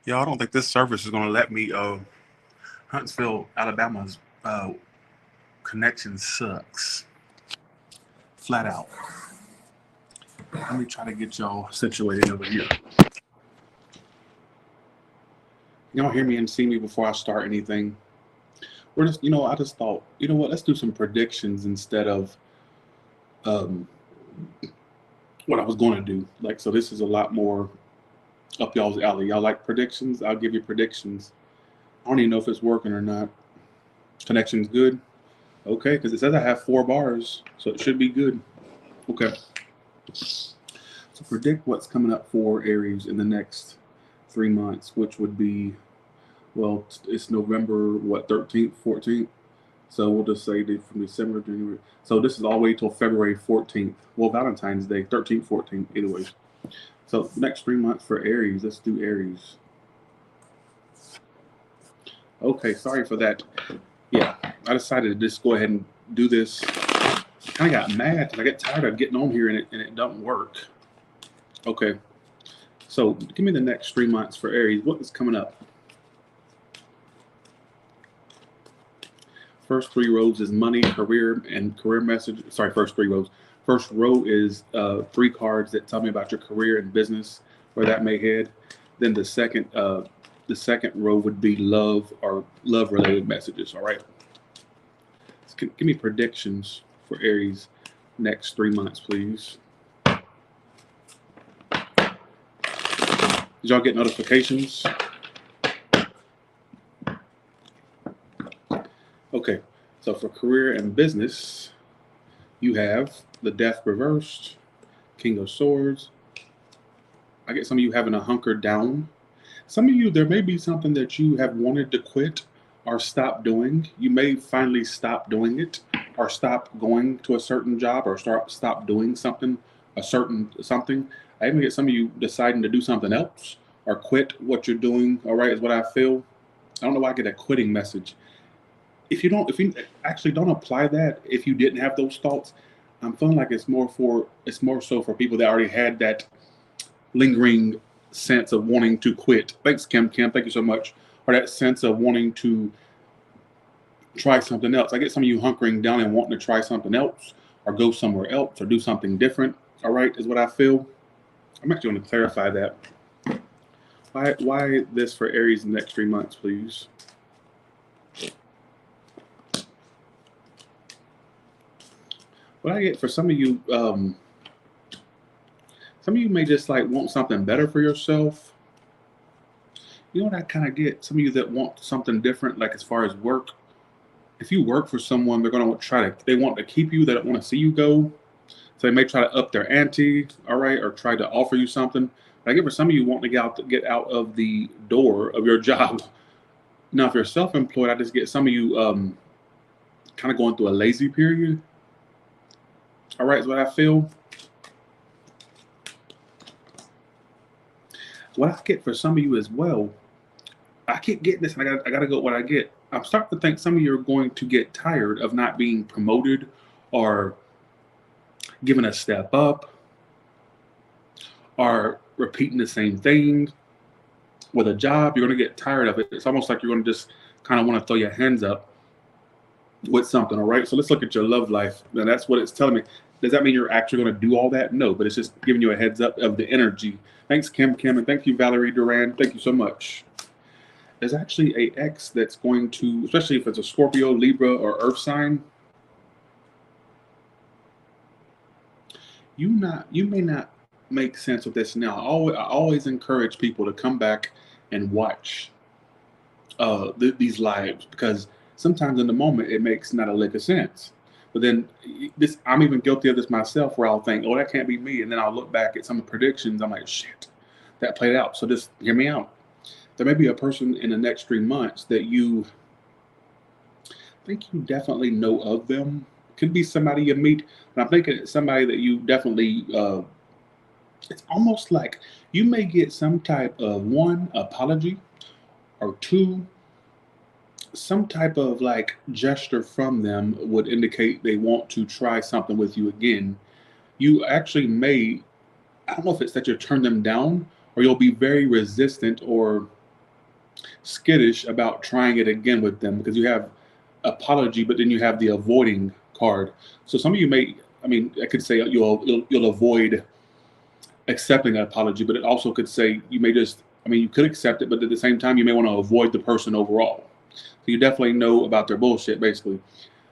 Y'all, I don't think this service is going to let me. Huntsville, Alabama's connection sucks. Flat out. Let me try to get y'all situated over here. Y'all hear me and see me before I start anything? We're just, I just thought, you know what? Let's do some predictions instead of um, what I was going to do. Like, so this is a lot more up y'all's alley. Y'all like predictions? I'll give you predictions. I don't even know if it's working or not. Connection's good? Okay, because it says I have 4 bars, so it should be good. Okay. So predict what's coming up for Aries in the next 3 months, which would be, well, it's November, 13th, 14th. So we'll just say from December, January. So this is all the way till February 14th. Well, Valentine's Day, 13th, 14th, either way. So next 3 months for Aries. Let's do Aries. Okay, sorry for that. Yeah, I decided to just go ahead and do this. I kind of got mad because I get tired of getting on here and it doesn't work. Okay, so give me the next 3 months for Aries. What is coming up? First 3 rows is money, career, and career message. Sorry, first 3 rows. First row is 3 cards that tell me about your career and business, where that may head. Then the second row would be love or love-related messages. All right. So give me predictions for Aries next 3 months, please. Did y'all get notifications? Okay, so for career and business, you have the Death reversed, King of Swords. I get some of you having a hunker down. Some of you, there may be something that you have wanted to quit or stop doing. You may finally stop doing it or stop going to a certain job or stop doing something. I even get some of you deciding to do something else or quit what you're doing. All right, is what I feel. I don't know why I get a quitting message. If you actually don't apply that, if you didn't have those thoughts, I'm feeling like it's more so for people that already had that lingering sense of wanting to quit. Thanks, Kim. Thank you so much. Or that sense of wanting to try something else. I get some of you hunkering down and wanting to try something else or go somewhere else or do something different. All right, is what I feel. I'm actually going to clarify that. Why this for Aries in the next 3 months, please? What I get for some of you, some of you may just like want something better for yourself. You know what I kind of get? Some of you that want something different, like as far as work. If you work for someone, they're going to they want to keep you. They don't want to see you go. So they may try to up their ante, all right, or try to offer you something. But I get for some of you wanting to get out of the door of your job. Now, if you're self-employed, I just get some of you kind of going through a lazy period. All right, is what I feel. What I get for some of you as well, I keep getting this, and I gotta go with what I get. I'm starting to think some of you are going to get tired of not being promoted or given a step up or repeating the same thing with a job. You're going to get tired of it. It's almost like you're going to just kind of want to throw your hands up with something. All right. So let's look at your love life. And that's what it's telling me. Does that mean you're actually going to do all that? No, but it's just giving you a heads up of the energy. Thanks, Kim, and thank you, Valerie Duran. Thank you so much. There's actually a ex that's going to, especially if it's a Scorpio, Libra, or Earth sign. You may not make sense with this now. I always encourage people to come back and watch these lives, because sometimes in the moment it makes not a lick of sense. But then I'm even guilty of this myself, where I'll think, oh, that can't be me. And then I'll look back at some predictions. I'm like, shit, that played out. So just hear me out. There may be a person in the next 3 months that you think you definitely know of them. Could be somebody you meet. And I'm thinking it's somebody that you definitely, it's almost like you may get some type of 1, apology, or 2, some type of like gesture from them would indicate they want to try something with you again. You actually may, I don't know if it's that you turn them down or you'll be very resistant, or skittish about trying it again with them, because you have apology, but then you have the avoiding card. So some of you may, I mean, I could say you'll avoid accepting an apology, but it also could say you may just, I mean, you could accept it, but at the same time, you may want to avoid the person overall. So you definitely know about their bullshit, basically.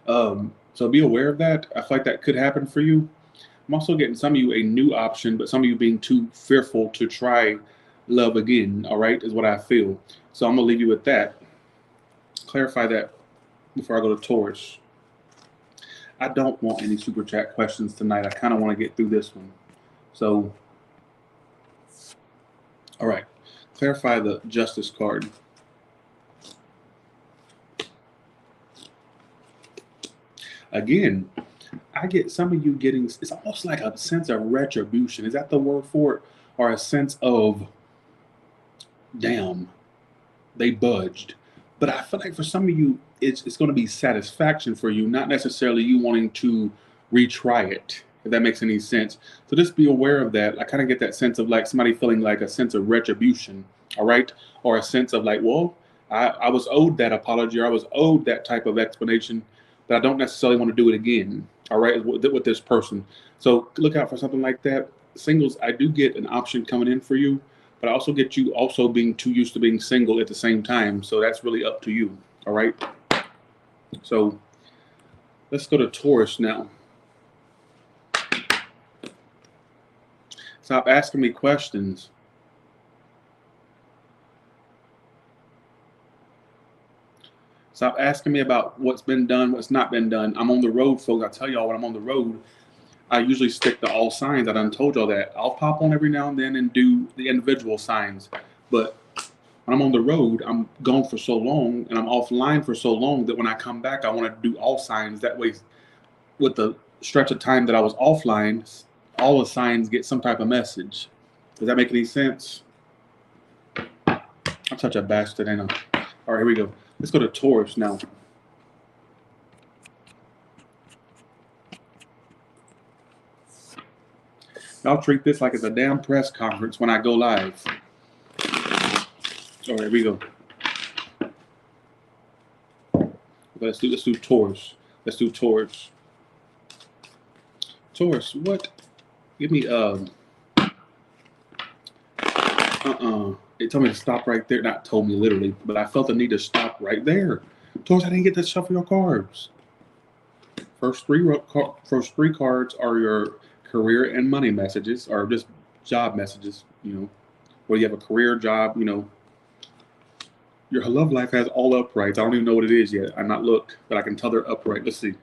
So be aware of that. I feel like that could happen for you. I'm also getting some of you a new option, but some of you being too fearful to try love again, all right, is what I feel. So I'm going to leave you with that. Clarify that before I go to Taurus. I don't want any super chat questions tonight. I kind of want to get through this one. So, all right, clarify the Justice card. Again, I get some of you getting, it's almost like a sense of retribution. Is that the word for it? Or a sense of, damn, they budged. But I feel like for some of you, it's going to be satisfaction for you, not necessarily you wanting to retry it, if that makes any sense. So just be aware of that. I kind of get that sense of like somebody feeling like a sense of retribution, all right? Or a sense of like, well, I was owed that apology, or I was owed that type of explanation, but I don't necessarily want to do it again, all right, with this person. So look out for something like that. Singles, I do get an option coming in for you, but I also get you also being too used to being single at the same time. So that's really up to you, all right? So let's go to Taurus now. Stop asking me questions. Stop asking me about what's been done, what's not been done. I'm on the road, folks. I tell y'all when I'm on the road, I usually stick to all signs. I done told y'all that. I'll pop on every now and then and do the individual signs. But when I'm on the road, I'm gone for so long and I'm offline for so long that when I come back, I want to do all signs. That way, with the stretch of time that I was offline, all the signs get some type of message. Does that make any sense? I'm such a bastard, ain't I? All right, here we go. Let's go to Taurus now. Y'all treat this like it's a damn press conference when I go live. All right, here we go. Let's do Taurus. Let's do Taurus. Taurus, what? Give me It told me to stop right there. Not told me literally, but I felt the need to stop right there. Taurus, I didn't get to shuffle your cards. First three cards are your career and money messages, or just job messages, you know, where you have a career, job, you know. Your love life has all uprights. I don't even know what it is yet. I'm not looked, but I can tell they're upright. Let's see.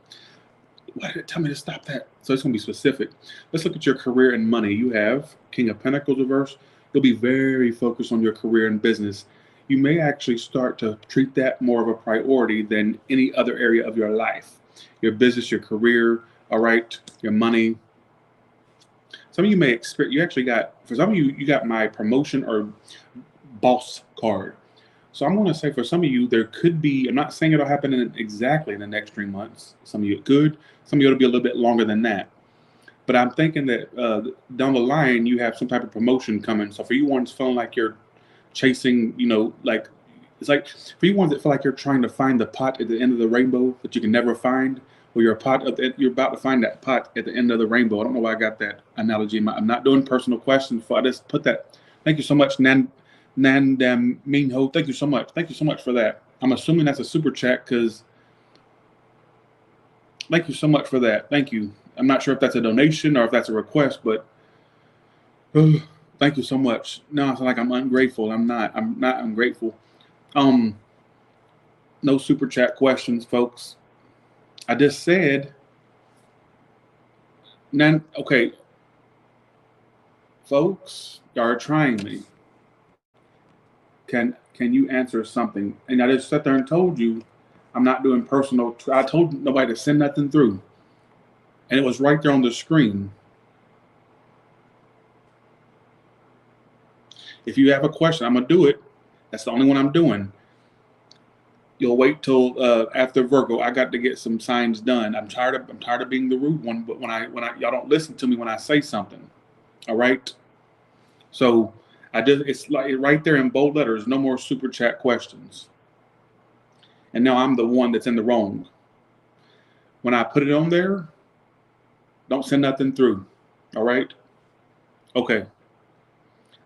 Why did it tell me to stop that? So it's going to be specific. Let's look at your career and money. You have King of Pentacles reverse. You'll be very focused on your career and business. You may actually start to treat that more of a priority than any other area of your life. Your business, your career, all right, your money. Some of you may expect, you actually got, for some of you, you got my promotion or boss card. So I'm going to say for some of you, there could be, I'm not saying it'll happen exactly in the next 3 months. Some of you it could, some of you it'll be a little bit longer than that. But I'm thinking that down the line, you have some type of promotion coming. So for you ones feeling like you're chasing, you know, like, it's like, for you ones that feel like you're trying to find the pot at the end of the rainbow that you can never find, or you're you're about to find that pot at the end of the rainbow. I don't know why I got that analogy in my, I'm not doing personal questions, I just put that. Thank you so much, Nandam Minho. Thank you so much. Thank you so much for that. I'm assuming that's a super chat because thank you so much for that. Thank you. I'm not sure if that's a donation or if that's a request, but thank you so much. No, it's like I'm ungrateful. I'm not ungrateful. No super chat questions, folks. I just said, okay, folks, y'all are trying me. Can you answer something? And I just sat there and told you I'm not doing personal. I told nobody to send nothing through. And it was right there on the screen. If you have a question, I'm going to do it. That's the only one I'm doing. You'll wait till after Virgo. I got to get some signs done. I'm tired of being the rude one, but when I y'all don't listen to me when I say something. All right? So It's like right there in bold letters, no more super chat questions. And now I'm the one that's in the wrong. When I put it on there, don't send nothing through. All right? Okay.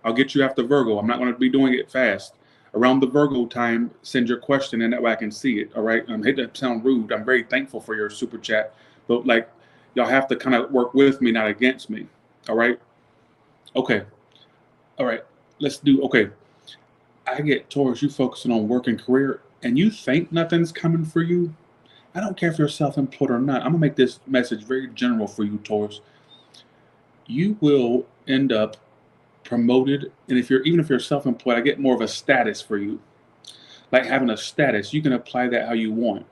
I'll get you after Virgo. I'm not going to be doing it fast. Around the Virgo time, send your question and that way I can see it. All right. I hate to sound rude. I'm very thankful for your super chat, but like y'all have to kind of work with me, not against me. All right. Okay. All right. Let's do. Okay. I get Taurus. You focusing on work and career, and you think nothing's coming for you. I don't care if you're self-employed or not. I'm gonna make this message very general for you, Taurus. You will end up promoted, and even if you're self-employed, I get more of a status for you, like having a status. You can apply that how you want,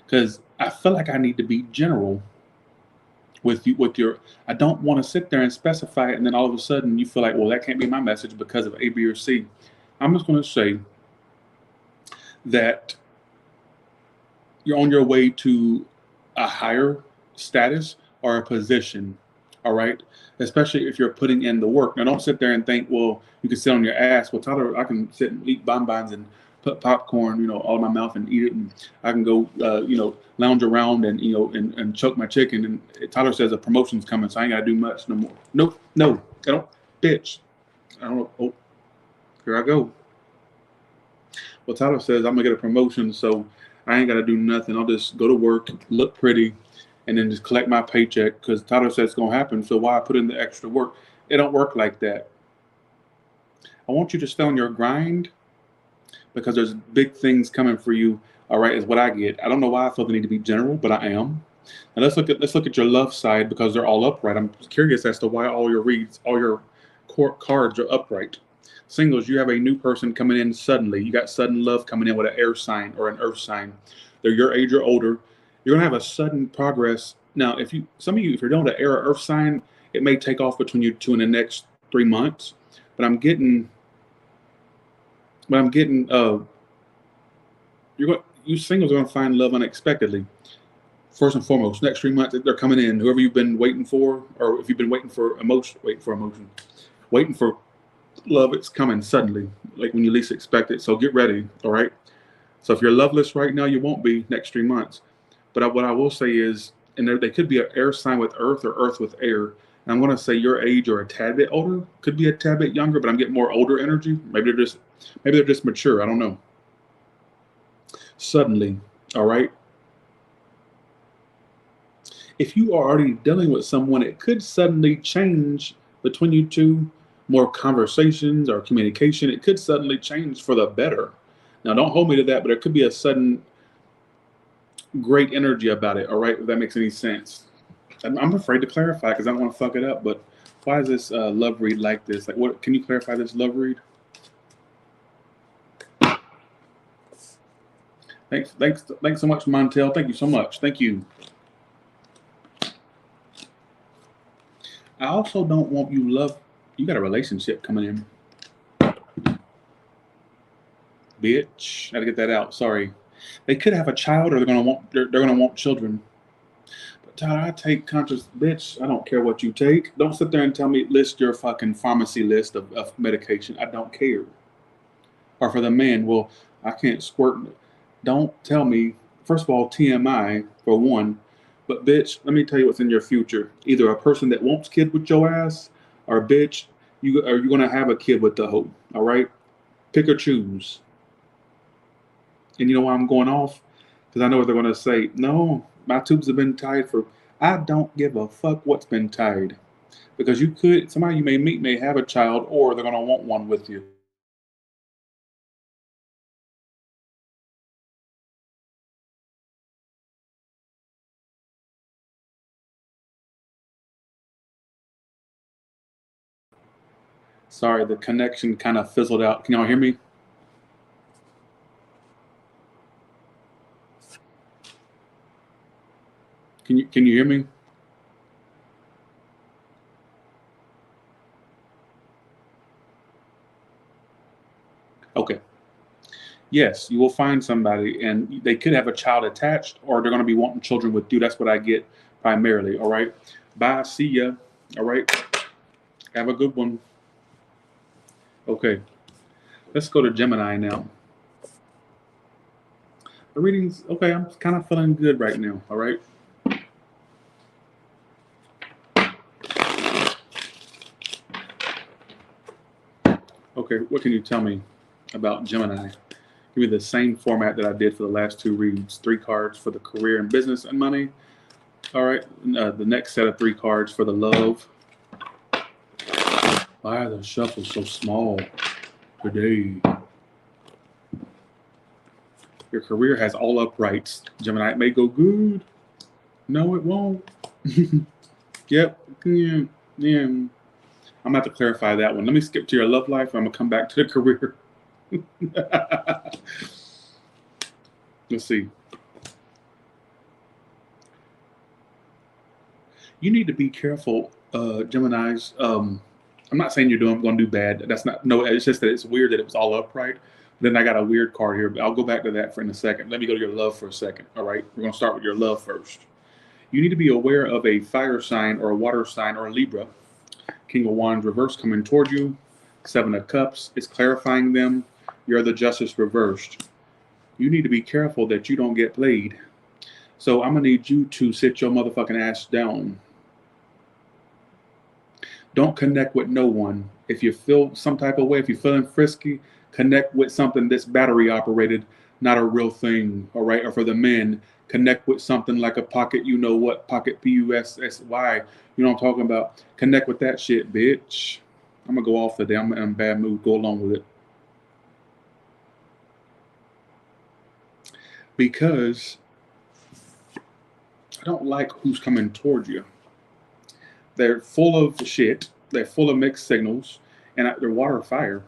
because I feel like I need to be general with you. I don't want to sit there and specify it, and then all of a sudden you feel like, well, that can't be my message because of A, B, or C. I'm just going to say that you're on your way to a higher status or a position. All right. Especially if you're putting in the work. Now, don't sit there and think, well, you can sit on your ass. Well, Tyler, I can sit and eat bonbons and put popcorn, all in my mouth and eat it. And I can go, lounge around and, and choke my chicken. And Tyler says a promotion's coming, so I ain't got to do much no more. Nope. No, I don't, bitch. I don't know. Oh, here I go. Well, Tyler says I'm going to get a promotion, so I ain't got to do nothing. I'll just go to work, look pretty, and then just collect my paycheck because Tyler says it's going to happen. So why put in the extra work? It don't work like that. I want you to stay on your grind because there's big things coming for you. All right, is what I get. I don't know why I feel the need to be general, but I am. Now let's look at your love side because they're all upright. I'm curious as to why all your cards are upright. Singles, you have a new person coming in suddenly. You got sudden love coming in with an air sign or an earth sign. They're your age or older. You're gonna have a sudden progress. Now, if you're doing an air or earth sign, it may take off between you two in the next 3 months. But you singles are gonna find love unexpectedly. First and foremost, next 3 months they're coming in. Whoever you've been waiting for, or if you've been waiting for love, it's coming suddenly, like when you least expect it. So get ready, all right? So if you're loveless right now, you won't be next 3 months. But what I will say is, and they could be an air sign with earth or earth with air. And I'm going to say your age or a tad bit older, could be a tad bit younger, but I'm getting more older energy. Maybe they're just mature. I don't know. Suddenly, all right? If you are already dealing with someone, it could suddenly change between you two. More conversations or communication, it could suddenly change for the better. Now, don't hold me to that, but it could be a sudden great energy about it, all right, if that makes any sense. I'm afraid to clarify because I don't want to fuck it up, but why is this love read like this? Like, what? Can you clarify this love read? Thanks so much, Montel. Thank you so much. Thank you. I also don't want you got a relationship coming in. Bitch. Gotta get that out. Sorry. They could have a child or they're gonna want children. But Tyler, I take conscious bitch, I don't care what you take. Don't sit there and tell me list your fucking pharmacy list of medication. I don't care. Or for the man, well, I can't squirt. Don't tell me, first of all, TMI for one. But bitch, let me tell you what's in your future. Either a person that wants kid with your ass, or bitch, you're gonna have a kid with the hoe. All right, pick or choose. And you know why I'm going off? Because I know what they're gonna say. No, my tubes have been tied for. I don't give a fuck what's been tied, because somebody you may meet may have a child, or they're gonna want one with you. Sorry, the connection kind of fizzled out. Can y'all hear me? Can you hear me? Okay. Yes, you will find somebody, and they could have a child attached, or they're going to be wanting children with you. That's what I get primarily. All right. Bye. See ya. All right. Have a good one. Okay, let's go to Gemini now. The readings, okay, I'm kind of feeling good right now, all right? Okay, what can you tell me about Gemini? Give me the same format that I did for the last two reads. 3 cards for the career and business and money. All right, the next set of 3 cards for the love. Why are the shuffles so small today? Your career has all uprights. Gemini, it may go good. No, it won't. Yep. Yeah. I'm going to have to clarify that one. Let me skip to your love life. I'm going to come back to the career. Let's see. You need to be careful, Geminis. I'm not saying you're going to do bad. That's not, no, it's just that it's weird that it was all upright. Then I got a weird card here. I'll go back to that in a second. Let me go to your love for a second. All right. We're going to start with your love first. You need to be aware of a fire sign or a water sign or a Libra. King of Wands reversed coming toward you. 7 of Cups. It's clarifying them. You're the Justice reversed. You need to be careful that you don't get played. So I'm going to need you to sit your motherfucking ass down. Don't connect with no one. If you feel some type of way, if you're feeling frisky, connect with something that's battery operated, not a real thing, all right? Or for the men, connect with something like a pocket, you know what, pocket P-U-S-S-Y. You know what I'm talking about? Connect with that shit, bitch. I'm going to go off today. I'm in a bad mood. Go along with it. Because I don't like who's coming towards you. They're full of shit. They're full of mixed signals. And they're water or fire.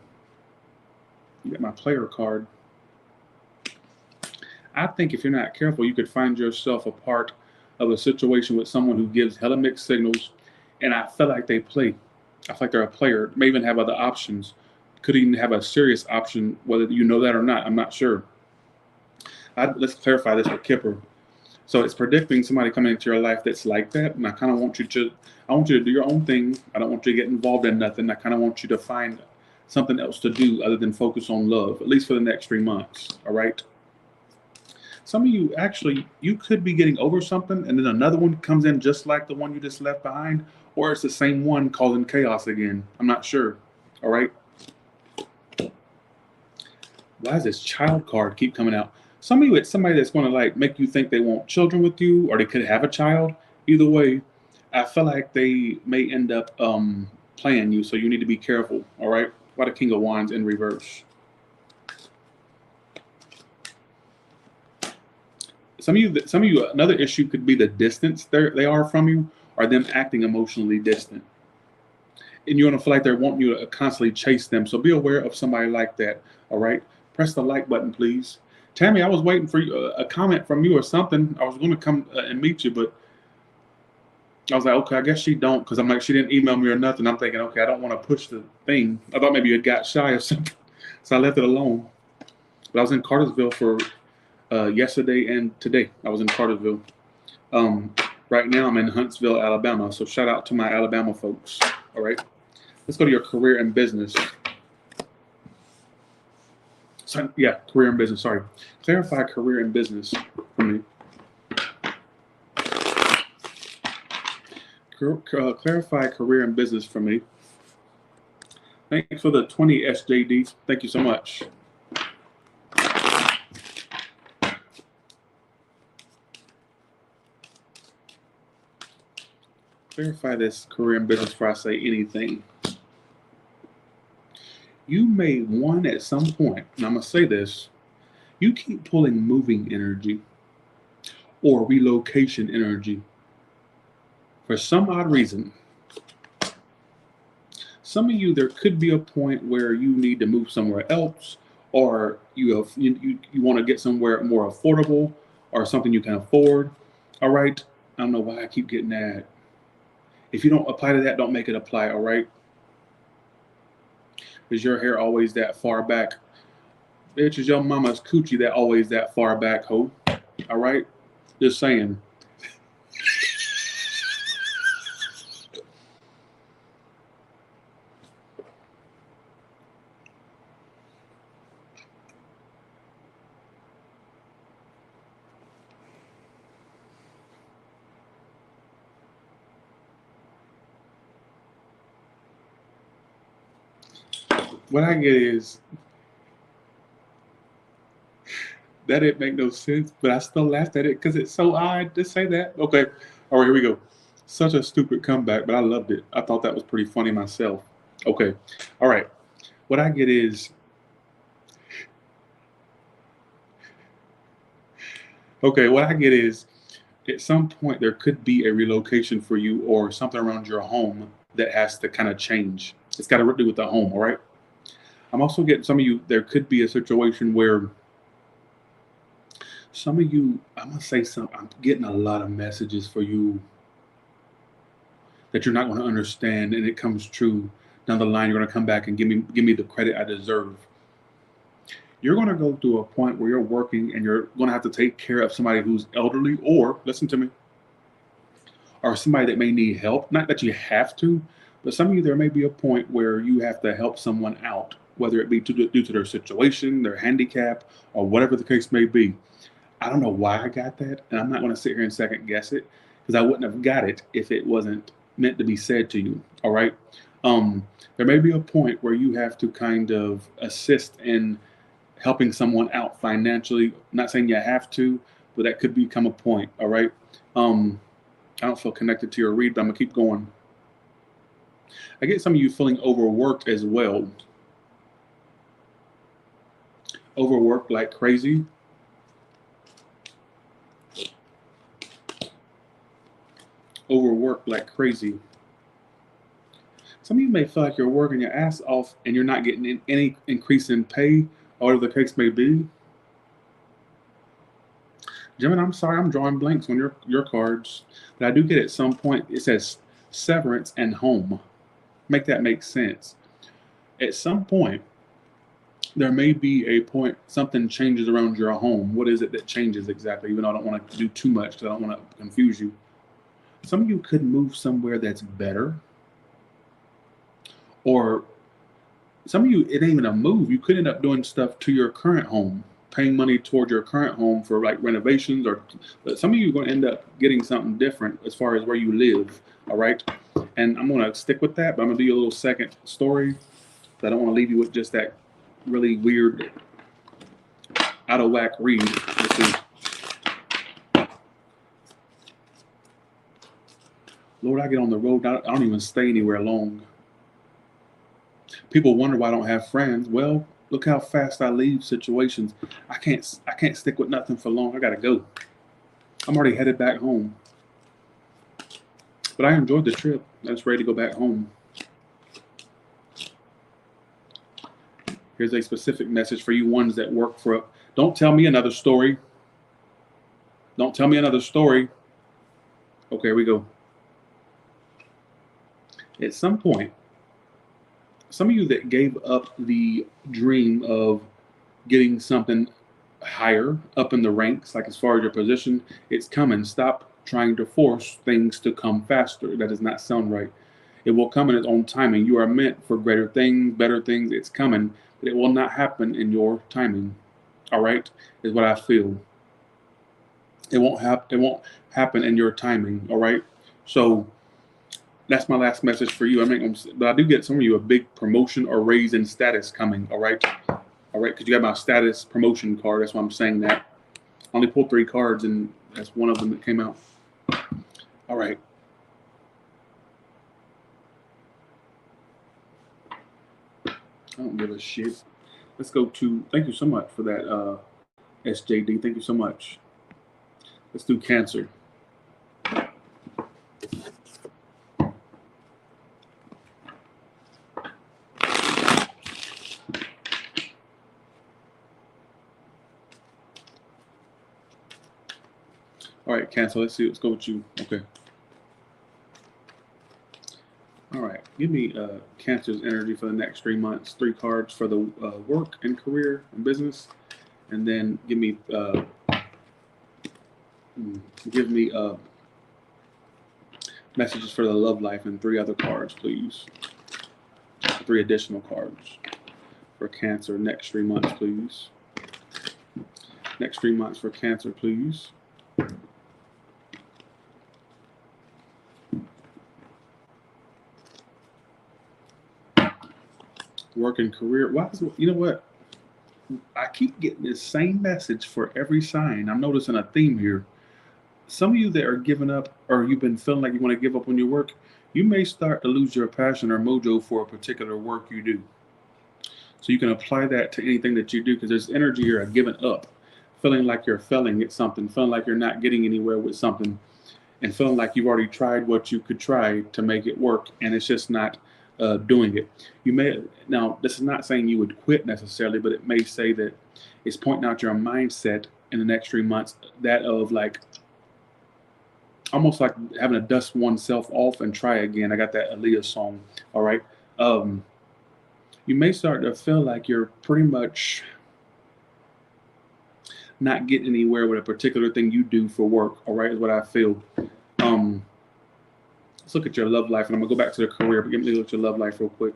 You get my player card. I think if you're not careful, you could find yourself a part of a situation with someone who gives hella mixed signals. And I feel like they play. I feel like they're a player. May even have other options. Could even have a serious option, whether you know that or not. I'm not sure. Let's clarify this with Kipper. So it's predicting somebody coming into your life that's like that. And I kind of want you to, do your own thing. I don't want you to get involved in nothing. I kind of want you to find something else to do other than focus on love, at least for the next 3 months. All right. Some of you actually, you could be getting over something and then another one comes in just like the one you just left behind, or it's the same one causing chaos again. I'm not sure. All right. Why does this child card keep coming out? Some of you, it's somebody that's going to like make you think they want children with you, or they could have a child. Either way, I feel like they may end up playing you, so you need to be careful. All right. Why the King of Wands in reverse? Some of you, another issue could be the distance they are from you, or them acting emotionally distant. And you're going to feel like they're wanting you to constantly chase them. So be aware of somebody like that. All right. Press the like button, please. Tammy, I was waiting for you, a comment from you or something. I was going to come and meet you, but I was like, okay, I guess she don't, because I'm like, she didn't email me or nothing. I'm thinking, okay, I don't want to push the thing. I thought maybe you got shy or something, so I left it alone. But I was in Cartersville for yesterday and today. I was in Cartersville. Right now I'm in Huntsville, Alabama. So shout out to my Alabama folks. All right. Let's go to your career and business. So, yeah, career and business. Sorry. Clarify career and business for me. Clarify career and business for me. Thanks for the 20 SJD. Thank you so much. Clarify this career and business before I say anything. You may want at some point, and I'm going to say this, you keep pulling moving energy or relocation energy for some odd reason. Some of you, there could be a point where you need to move somewhere else, or you want to get somewhere more affordable or something you can afford. All right. I don't know why I keep getting that. If you don't apply to that, don't make it apply. All right. Is your hair always that far back? Bitch, is your mama's coochie that always that far back, ho? All right? Just saying. What I get is that didn't make no sense, but I still laughed at it because it's so odd to say that. Okay, all right, here we go. Such a stupid comeback, but I loved it. I thought that was pretty funny myself. Okay, all right. What I get is, okay, what I get is at some point there could be a relocation for you or something around your home that has to kind of change. It's got to do with the home, all right? I'm also getting some of you, there could be a situation where some of you, I'm going to say something, I'm getting a lot of messages for you that you're not going to understand, and it comes true down the line. You're going to come back and give me the credit I deserve. You're going to go through a point where you're working and you're going to have to take care of somebody who's elderly, or listen to me, or somebody that may need help. Not that you have to, but some of you, there may be a point where you have to help someone out, whether it be due to their situation, their handicap, or whatever the case may be. I don't know why I got that, and I'm not going to sit here and second guess it, because I wouldn't have got it if it wasn't meant to be said to you. All right. There may be a point where you have to kind of assist in helping someone out financially. I'm not saying you have to, but that could become a point. All right. I don't feel connected to your read, but I'm gonna keep going. I get some of you feeling overworked as well. Overworked like crazy. Overworked like crazy. Some of you may feel like you're working your ass off and you're not getting any increase in pay, or whatever the case may be. Gemini, I'm sorry, I'm drawing blanks on your cards, but I do get at some point it says severance and home. Make that make sense. At some point, there may be a point something changes around your home. What is it that changes exactly? Even though I don't want to do too much because I don't want to confuse you. Some of you could move somewhere that's better, or some of you, it ain't even a move. You could end up doing stuff to your current home, paying money toward your current home for like renovations, or some of you are going to end up getting something different as far as where you live. All right. And I'm going to stick with that, but I'm going to do you a little second story. I don't want to leave you with just that really weird, out of whack read. Let's see. Lord, I get on the road. I don't even stay anywhere long. People wonder why I don't have friends. Well, look how fast I leave situations. I can't stick with nothing for long. I gotta go. I'm already headed back home. But I enjoyed the trip. I was ready to go back home. Here's a specific message for you ones that work for. Don't tell me another story. Don't tell me another story. Okay, here we go. At some point, some of you that gave up the dream of getting something higher up in the ranks, like as far as your position, it's coming. Stop trying to force things to come faster. That does not sound right. It will come in its own timing. You are meant for greater things, better things. It's coming, but it will not happen in your timing. All right, is what I feel. It won't happen in your timing. All right, so that's my last message for you. But I do get some of you a big promotion or raise in status coming. All right, because you got my status promotion card. That's why I'm saying that. I only pulled 3 cards, and that's one of them that came out. All right. I don't give a shit. Let's go to. Thank you so much for that, SJD. Thank you so much. Let's do Cancer. All right, Cancer. Let's see. Let's go with you. Okay. All right. Give me Cancer's energy for the next 3 months. 3 cards for the work and career and business, and then give me messages for the love life and 3 other cards, please. 3 additional cards for Cancer next 3 months, please. Next 3 months for Cancer, please. Work and career. Why is, you know what? I keep getting this same message for every sign. I'm noticing a theme here. Some of you that are giving up, or you've been feeling like you want to give up on your work, you may start to lose your passion or mojo for a particular work you do. So you can apply that to anything that you do, because there's energy here of giving up, feeling like you're failing at something, feeling like you're not getting anywhere with something, and feeling like you've already tried what you could try to make it work, and it's just not doing it. You may, now this is not saying you would quit necessarily, but it may say that it's pointing out your mindset in the next 3 months, that of like almost like having to dust oneself off and try again. I got that Aaliyah song. All right. You may start to feel like you're pretty much not getting anywhere with a particular thing you do for work. All right, is what I feel. Let's look at your love life, and I'm gonna go back to the career, but give me a look at your love life real quick.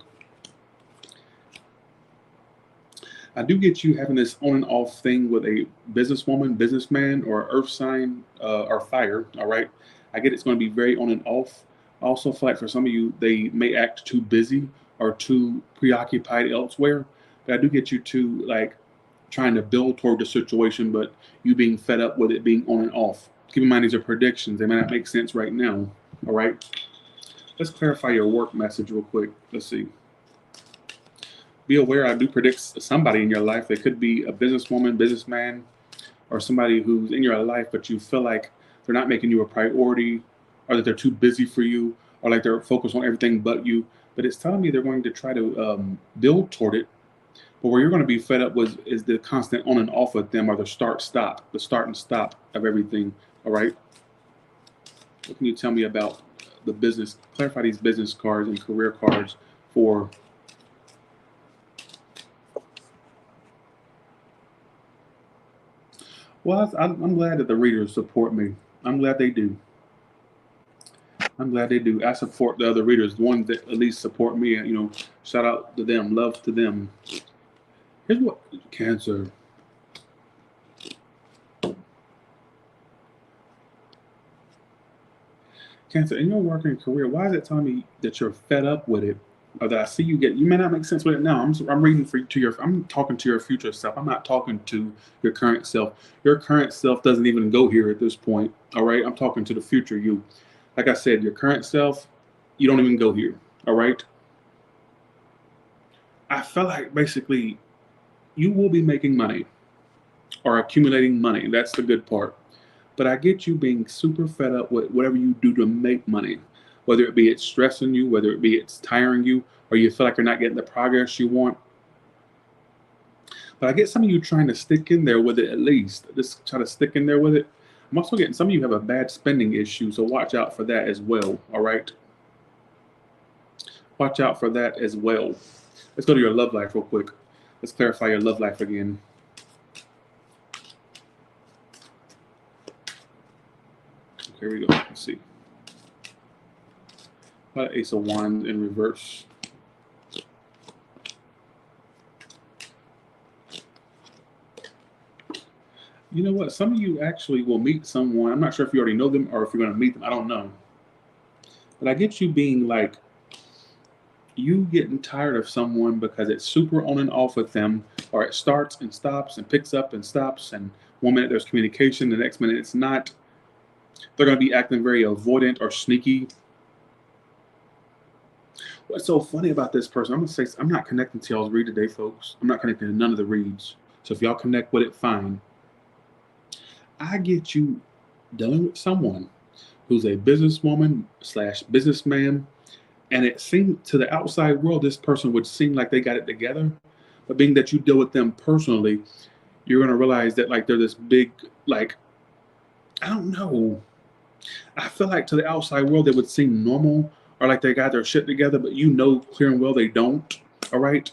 I do get you having this on and off thing with a businesswoman, businessman, or earth sign, or fire. All right, I get it's going to be very on and off. I also feel like for some of you, they may act too busy or too preoccupied elsewhere. But I do get you to like trying to build toward the situation, but you being fed up with it being on and off. Keep in mind, these are predictions. They may not make sense right now. All right. Let's clarify your work message real quick. Let's see. Be aware, I do predict somebody in your life. It could be a businesswoman, businessman, or somebody who's in your life, but you feel like they're not making you a priority, or that they're too busy for you, or like they're focused on everything but you. But it's telling me they're going to try to build toward it. But where you're going to be fed up with is the constant on and off with them, or the start and stop of everything. All right. What can you tell me about the business? Clarify these business cards and career cards for. Well, I'm glad that the readers support me. I'm glad they do. I'm glad they do. I support the other readers, the ones that at least support me. You know, shout out to them. Love to them. Here's what Cancer. Cancer, in your work and career, why is it telling me that you're fed up with it, or that I see you get? You may not make sense with it now. I'm reading I'm talking to your future self. I'm not talking to your current self. Your current self doesn't even go here at this point. All right, I'm talking to the future you. Like I said, your current self, you don't even go here. All right. I feel like basically you will be making money or accumulating money. That's the good part. But I get you being super fed up with whatever you do to make money, whether it be it's stressing you, whether it be it's tiring you, or you feel like you're not getting the progress you want. But I get some of you trying to stick in there with it at least. Just try to stick in there with it. I'm also getting some of you have a bad spending issue, so watch out for that as well, all right? Watch out for that as well. Let's go to your love life real quick. Let's clarify your love life again. Here we go. Let's see. Ace of Wands in reverse. You know what? Some of you actually will meet someone. I'm not sure if you already know them or if you're going to meet them. I don't know. But I get you being like, you getting tired of someone because it's super on and off with them, or it starts and stops and picks up and stops. And 1 minute there's communication, the next minute it's not. They're going to be acting very avoidant or sneaky. What's so funny about this person, I'm going to say, I'm not connecting to y'all's read today, folks. I'm not connecting to none of the reads. So if y'all connect with it, fine. I get you dealing with someone who's a businesswoman / businessman, and it seemed to the outside world, this person would seem like they got it together. But being that you deal with them personally, you're going to realize that like they're this big, like, I don't know. I feel like to the outside world, they would seem normal or like they got their shit together, but you know clear and well they don't. All right.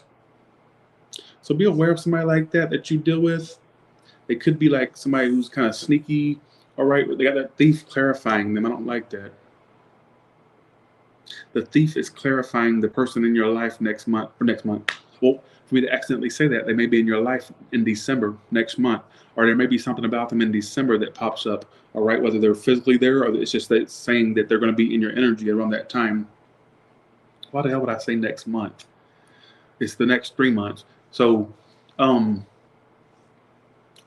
So be aware of somebody like that you deal with. They could be like somebody who's kind of sneaky. All right. They got that thief clarifying them. I don't like that. The thief is clarifying the person in your life next month. Well, for me to accidentally say that, they may be in your life in December next month, or there may be something about them in December that pops up. All right, whether they're physically there or it's just that saying that they're going to be in your energy around that time. Why the hell would I say next month? It's the next 3 months. So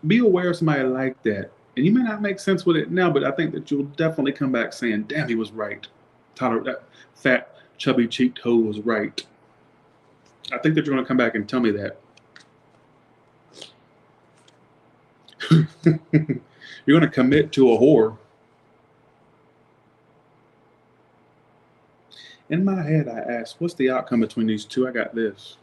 be aware of somebody like that. And you may not make sense with it now, but I think that you'll definitely come back saying, damn, he was right. Tyler, that fat, chubby cheeked hoe was right. I think that you're going to come back and tell me that. You're going to commit to a whore. In my head, I asked, what's the outcome between these two? I got this.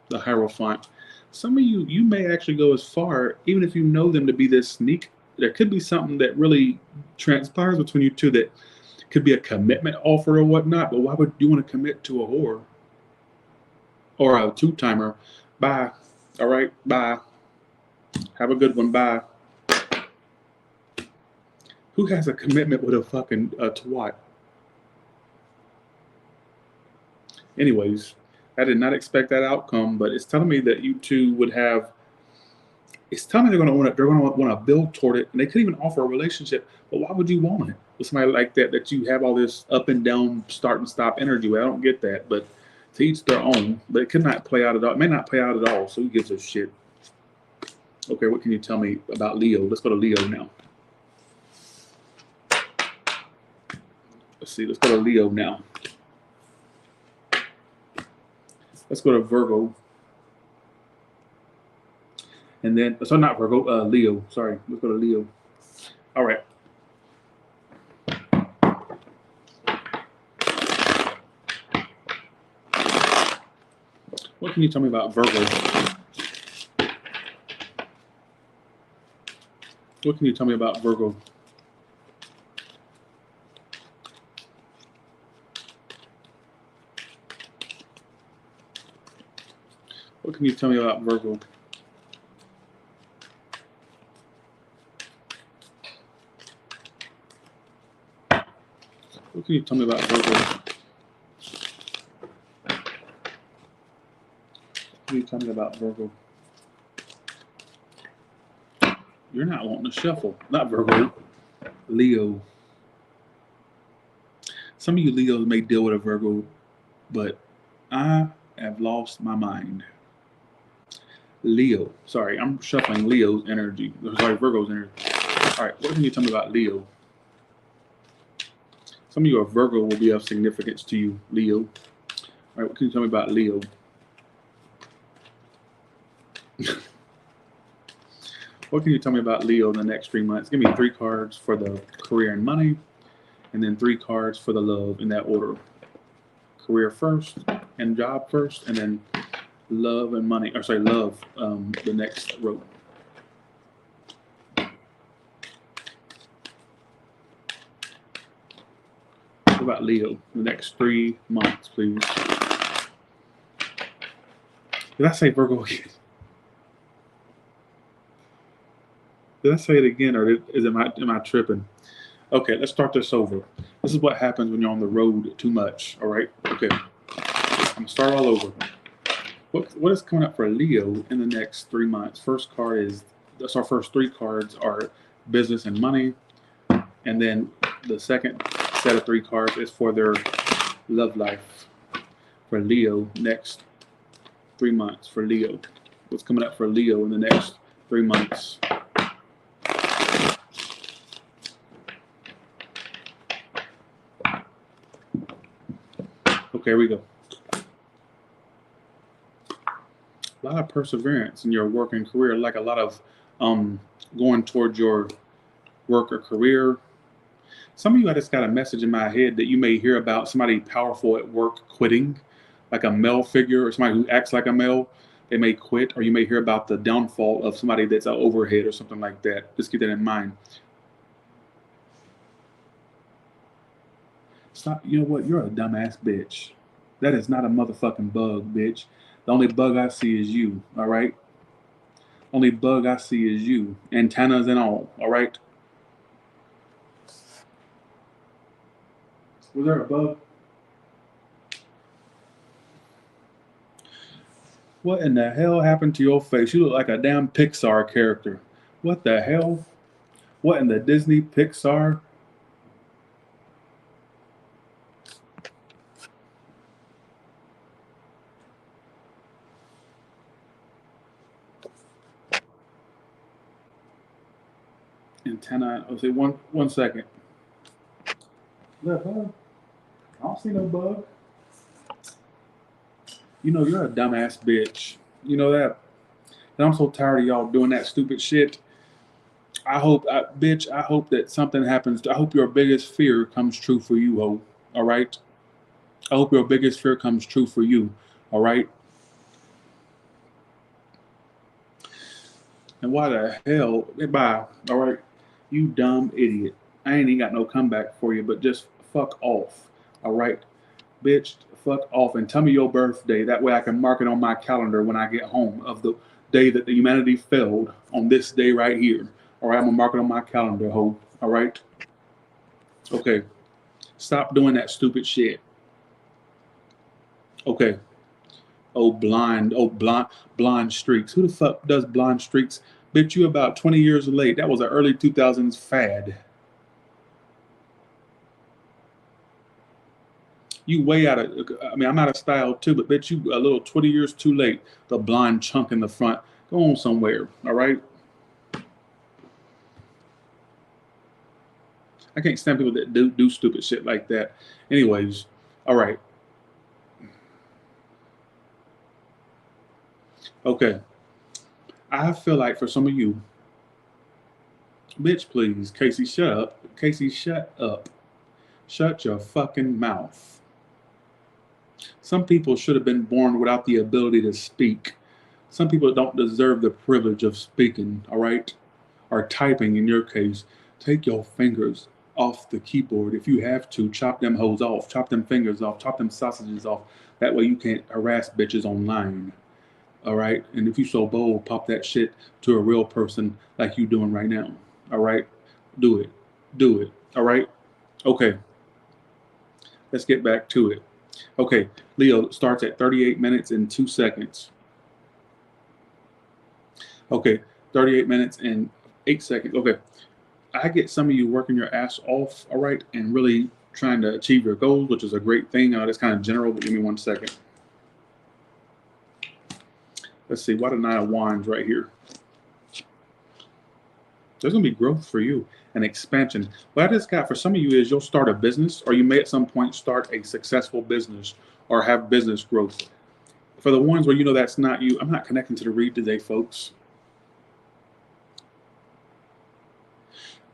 The Hierophant. Some of you may actually go as far, even if you know them to be this sneak. There could be something that really transpires between you two that could be a commitment offer or whatnot, but why would you want to commit to a whore? Or a two-timer? Bye. All right, bye. Have a good one, bye. Who has a commitment with a fucking twat? Anyways, I did not expect that outcome, but it's telling me that you two would have. It's telling me they're going to want to build toward it, and they could even offer a relationship. But why would you want it with somebody like that? That you have all this up and down, start and stop energy with? I don't get that, but to each their own. But it could not play out at all. It may not play out at all. So who gives a shit? Okay, what can you tell me about Leo? Let's go to Leo now. Let's see. Let's go to Leo now. Let's go to Virgo. And then, so not Virgo, Leo. Sorry, let's go to Leo. All right. What can you tell me about Virgo? What can you tell me about Virgo? What can you tell me about Virgo? What can you tell me about Virgo? What can you tell me about Virgo? You're not wanting to shuffle. Not Virgo. Leo. Some of you Leos may deal with a Virgo, but I have lost my mind. Leo. Sorry, I'm shuffling Leo's energy. Sorry, Virgo's energy. All right, what can you tell me about Leo? Some of you are Virgo will be of significance to you, Leo. All right, what can you tell me about Leo? What can you tell me about Leo in the next 3 months? Give me 3 cards for the career and money, and then 3 cards for the love in that order. Career first, and job first, and then love and money. Or sorry, love, the next row. What about Leo? The next 3 months, please. Did I say Virgo again? Did I say it again, or am I tripping? Okay, let's start this over. This is what happens when you're on the road too much. All right. Okay. I'm gonna start all over. What is coming up for Leo in the next 3 months? First card is, that's our first 3 cards are business and money, and then the second set of 3 cards is for their love life. For Leo, next 3 months for Leo. What's coming up for Leo in the next 3 months? Okay, here we go. A lot of perseverance in your work and career, like a lot of going towards your work or career. Some of you, I just got a message in my head that you may hear about somebody powerful at work quitting, like a male figure or somebody who acts like a male. They may quit, or you may hear about the downfall of somebody that's an overhead or something like that. Just keep that in mind. Stop. You know what? You're a dumbass bitch. That is not a motherfucking bug, bitch. The only bug I see is you, all right? Only bug I see is you. Antennas and all right? Was there a bug? What in the hell happened to your face? You look like a damn Pixar character. What the hell? What in the Disney Pixar? Antenna. I'll say one second. Look, bug. I don't see no bug. You know you're a dumbass bitch. You know that. And I'm so tired of y'all doing that stupid shit. Bitch, I hope that something happens. I hope your biggest fear comes true for you, ho. All right? I hope your biggest fear comes true for you. All right? And why the hell? Goodbye. All right? You dumb idiot. I ain't even got no comeback for you, but just fuck off. All right? Bitch, fuck off and tell me your birthday. That way I can mark it on my calendar when I get home of the day that the humanity failed on this day right here. All right? I'm going to mark it on my calendar, ho. All right? Okay. Stop doing that stupid shit. Okay. Oh, blonde streaks. Who the fuck does blonde streaks? Bitch, you about 20 years late. That was an early 2000s fad. You way out of, I mean, I'm out of style too, but bitch, you a little 20 years too late. The blonde chunk in the front. Go on somewhere, all right? I can't stand people that do stupid shit like that. Anyways, all right. Okay. I feel like for some of you, bitch, please, Casey, shut up. Casey, shut up. Shut your fucking mouth. Some people should have been born without the ability to speak. Some people don't deserve the privilege of speaking, all right? Or typing in your case. Take your fingers off the keyboard if you have to. Chop them hoes off. Chop them fingers off. Chop them sausages off. That way you can't harass bitches online. All right? And if you so bold, pop that shit to a real person like you doing right now. All right? Do it. Do it. All right? Okay. Let's get back to it. Okay, Leo starts at 38 minutes and 2 seconds. Okay, 38 minutes and 8 seconds. Okay, I get some of you working your ass off, all right, and really trying to achieve your goals, which is a great thing. That's kind of general, but give me 1 second. Let's see, what a 9 of Wands right here. There's going to be growth for you and expansion. What I just got for some of you is you'll start a business, or you may at some point start a successful business or have business growth. For the ones where you know that's not you, I'm not connecting to the read today, folks.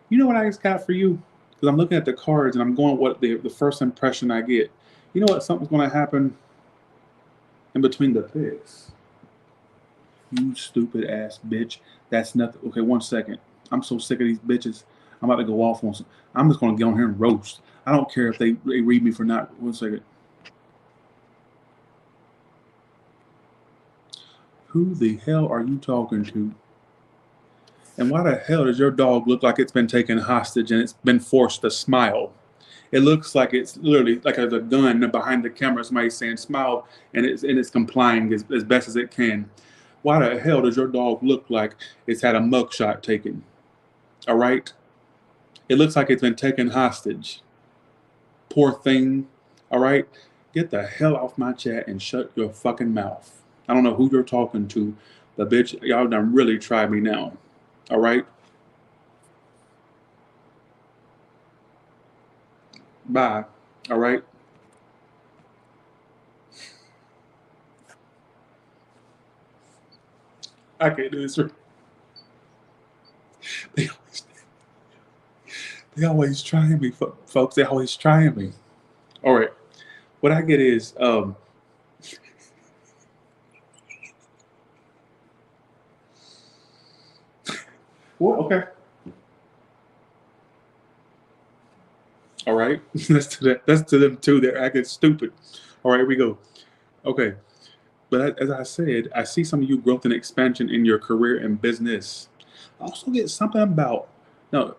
You know what I just got for you? Because I'm looking at the cards and I'm going what the first impression I get. You know what? Something's going to happen in between the picks. You stupid ass bitch. That's nothing. Okay, 1 second. I'm so sick of these bitches. I'm about to go off on some. I'm just going to get on here and roast. I don't care if they read me for not. 1 second. Who the hell are you talking to? And why the hell does your dog look like it's been taken hostage and it's been forced to smile? It looks like it's literally like there's a gun behind the camera. Somebody's saying smile, and it's complying as best as it can. Why the hell does your dog look like it's had a mugshot taken? All right? It looks like it's been taken hostage. Poor thing. All right? Get the hell off my chat and shut your fucking mouth. I don't know who you're talking to, but bitch, y'all done really tried me now. All right? Bye. All right? I can't do this. They always trying me, folks. They always trying me. All right. What I get is, well, okay. All right. That's to them too. They're acting stupid. All right, here we go. Okay. But as I said, I see some of you growth and expansion in your career and business. I also get something about, now,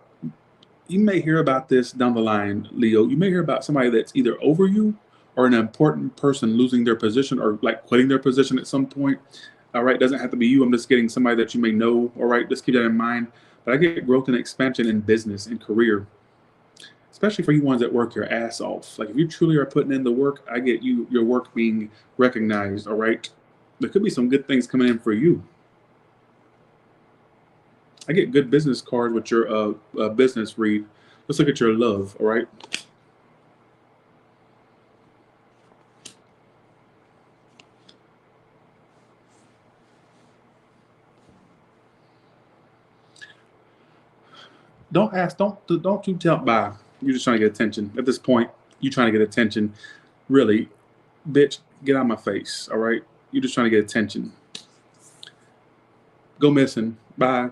you may hear about this down the line, Leo. You may hear about somebody that's either over you or an important person losing their position or like quitting their position at some point. All right, doesn't have to be you. I'm just getting somebody that you may know. All right, just keep that in mind. But I get growth and expansion in business and career, especially for you ones that work your ass off. Like if you truly are putting in the work, I get your work being recognized. All right, there could be some good things coming in for you. I get good business cards with your business read. Let's look at your love, all right? Don't ask, don't you jump by. You're just trying to get attention. At this point, you're trying to get attention. Really, bitch, get out of my face, all right? You're just trying to get attention. Go missing. Bye.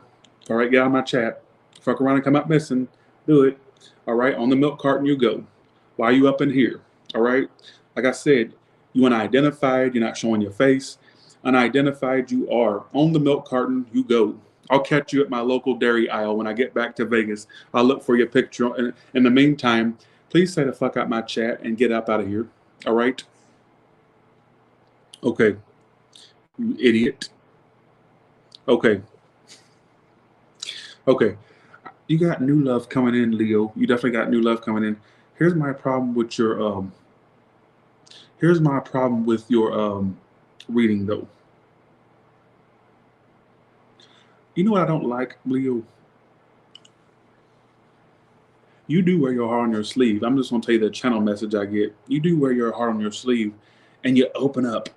All right, get out of my chat. Fuck around and come out missing. Do it. All right, on the milk carton you go. Why are you up in here? All right. Like I said, you unidentified. You're not showing your face. Unidentified, you are. On the milk carton you go. I'll catch you at my local dairy aisle when I get back to Vegas. I'll look for your picture. In the meantime, please stay the fuck out my chat and get up out of here. All right. Okay. You idiot. Okay. Okay. You got new love coming in, Leo. You definitely got new love coming in. Here's my problem with your reading though. You know what I don't like, Leo? You do wear your heart on your sleeve. I'm just gonna tell you the channel message I get. You do wear your heart on your sleeve and you open up.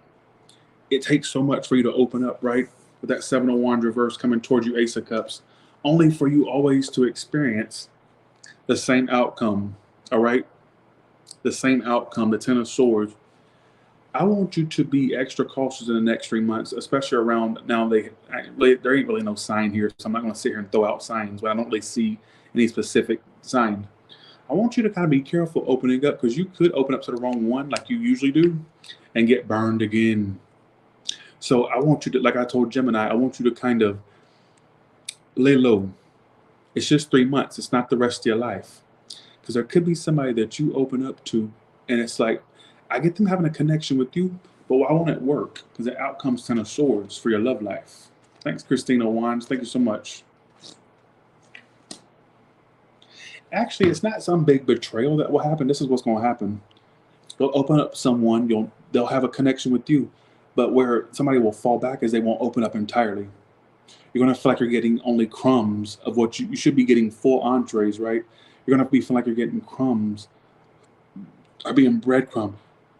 It takes so much for you to open up, right? With that Seven of Wands reverse coming towards you, Ace of Cups, only for you always to experience the same outcome, all right? The same outcome, the Ten of Swords. I want you to be extra cautious in the next 3 months, especially around now. There ain't really no sign here, so I'm not going to sit here and throw out signs, but I don't really see any specific sign. I want you to kind of be careful opening up because you could open up to the wrong one like you usually do and get burned again. So I want you to, like I told Gemini, I want you to kind of lay low. It's just 3 months. It's not the rest of your life. Because there could be somebody that you open up to, and it's like, I get them having a connection with you, but why won't it work? Because the outcome's Ten of Swords for your love life. Thanks, Christina Wands. Thank you so much. Actually, it's not some big betrayal that will happen. This is what's going to happen. They'll open up someone, they'll have a connection with you, but where somebody will fall back is they won't open up entirely. You're going to feel like you're getting only crumbs of what you should be getting full entrees, right? You're going to feel like you're getting crumbs or being breadcrumb.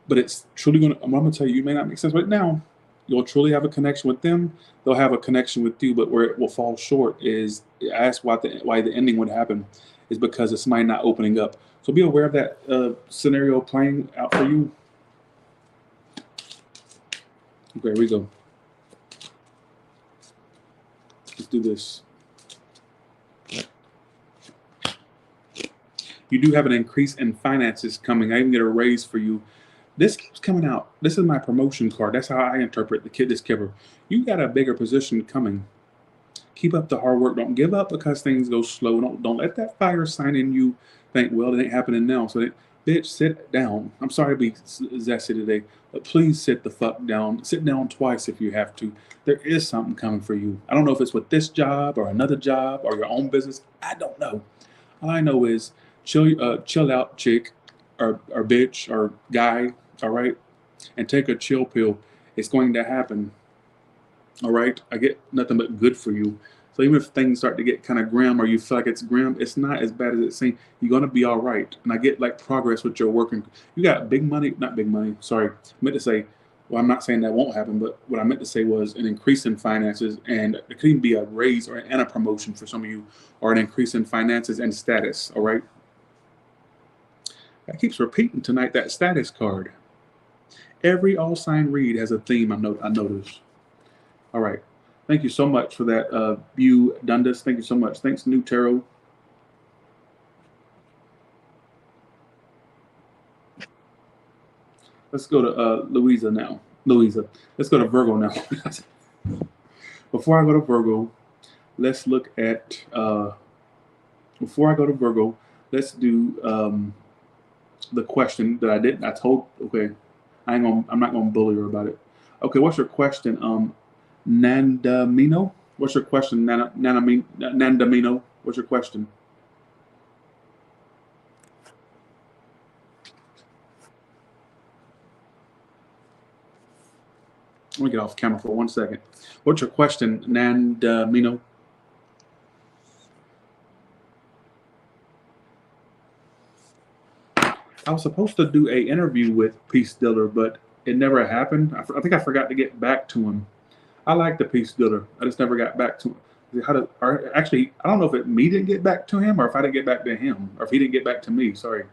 But it's truly going to, I'm going to tell you, it may not make sense right now. You'll truly have a connection with them. They'll have a connection with you, but where it will fall short is, ask why the ending would happen is because of somebody not opening up. So be aware of that scenario playing out for you. Okay, here we go. Let's do this. You do have an increase in finances coming. I even get a raise for you. This keeps coming out. This is my promotion card. That's how I interpret this kipper. You got a bigger position coming. Keep up the hard work. Don't give up because things go slow. Don't let that fire sign in you think, well, it ain't happening now. So, bitch, sit down. I'm sorry to be zesty today, but please sit the fuck down. Sit down twice if you have to. There is something coming for you. I don't know if it's with this job or another job or your own business. I don't know. All I know is chill out, chick, or bitch, or guy, all right? And take a chill pill. It's going to happen, all right? I get nothing but good for you. So even if things start to get kind of grim or you feel like it's grim, it's not as bad as it seems. You're going to be all right. And I get like progress with your work. You got big money, not big money, sorry. I meant to say, well, I'm not saying that won't happen, but what I meant to say was an increase in finances, and it could even be a raise and a promotion for some of you, or an increase in finances and status, all right? That keeps repeating tonight, that status card. Every all sign read has a theme, I noticed. All right. Thank you so much for that, View Dundas. Thank you so much. Thanks, New Tarot. Let's go to Louisa now. Let's go to Virgo now. Before I go to Virgo, let's look at, before I go to Virgo, let's do the question that I told, okay, I'm not gonna bully her about it. Okay, what's your question? Nandamino? What's your question, Nandamino? What's your question? Let me get off camera for 1 second. What's your question, Nandamino? I was supposed to do a interview with Peace Diller, but it never happened. I think I forgot to get back to him. I like the Peace Diller. I just never got back to him. Actually, I don't know if me didn't get back to him or if I didn't get back to him or if he didn't get back to me. Sorry.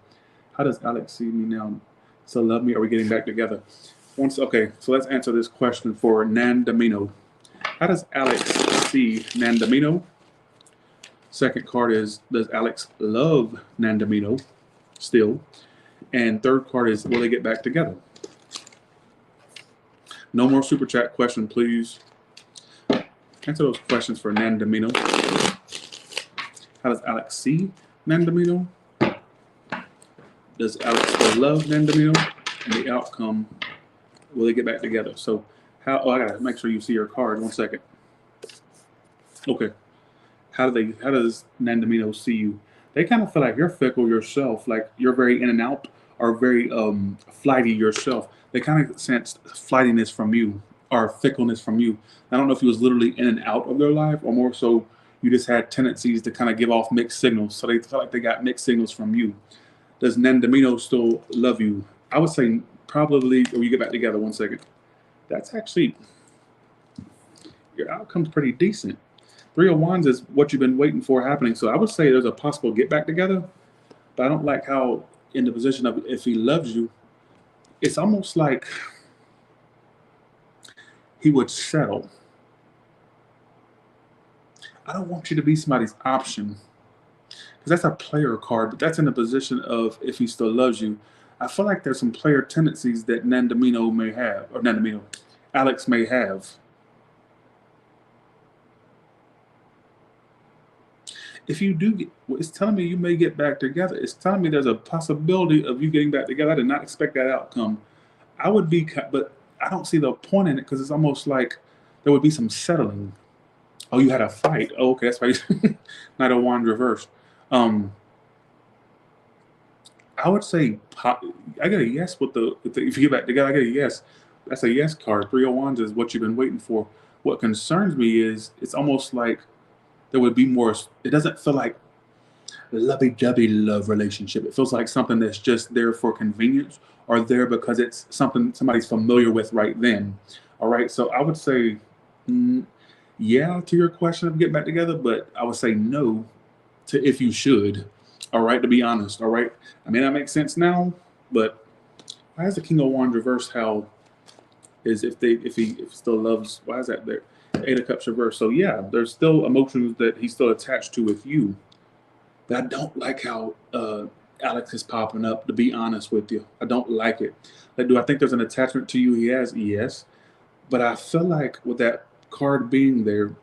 How does Alex see me now? Still love me? Are we getting back together? Okay, so let's answer this question for Nandamino. How does Alex see Nandamino? Second card is, does Alex love Nandamino still? And third card is, will they get back together? No more super chat question, please. Answer those questions for Nandamino. How does Alex see Nandamino? Does Alex still love Nandamino? And the outcome, will they get back together? So, I gotta make sure you see your card. 1 second. Okay. How does Nandamino see you? They kind of feel like you're fickle yourself, like you're very in and out, or very flighty yourself. They kind of sense flightiness from you, or fickleness from you. I don't know if he was literally in and out of their life, or more so you just had tendencies to kind of give off mixed signals. So they feel like they got mixed signals from you. Does Nandamino still love you? I would say probably, or you get back together. 1 second. That's actually, your outcome's pretty decent. 3 of Wands is what you've been waiting for happening. So I would say there's a possible get back together, but I don't like how in the position of if he loves you, it's almost like he would settle. I don't want you to be somebody's option because that's a player card, but that's in the position of if he still loves you. I feel like there's some player tendencies that Nandamino may have, or Alex may have. If you do it's telling me you may get back together. It's telling me there's a possibility of you getting back together. I did not expect that outcome. I would be, but I don't see the point in it because it's almost like there would be some settling. Oh, you had a fight. Oh, okay, that's right. Knight of Wands reversed. I would say I get a yes with if you get back together. I get a yes. That's a yes card. 3 of Wands is what you've been waiting for. What concerns me is it's almost like there would be more. It doesn't feel like lovey-dovey love relationship. It feels like something that's just there for convenience or there because it's something somebody's familiar with right then. All right. So I would say yeah to your question of getting back together, but I would say no to if you should. All right, to be honest. All right. I mean, that makes sense now, but why is the King of Wands reversed? How is if he still loves? Why is that there? 8 of Cups reversed. So yeah, there's still emotions that he's still attached to with you. But I don't like how Alex is popping up. To be honest with you, I don't like it. Like, do I think there's an attachment to you? He has, yes, but I feel like with that card being there,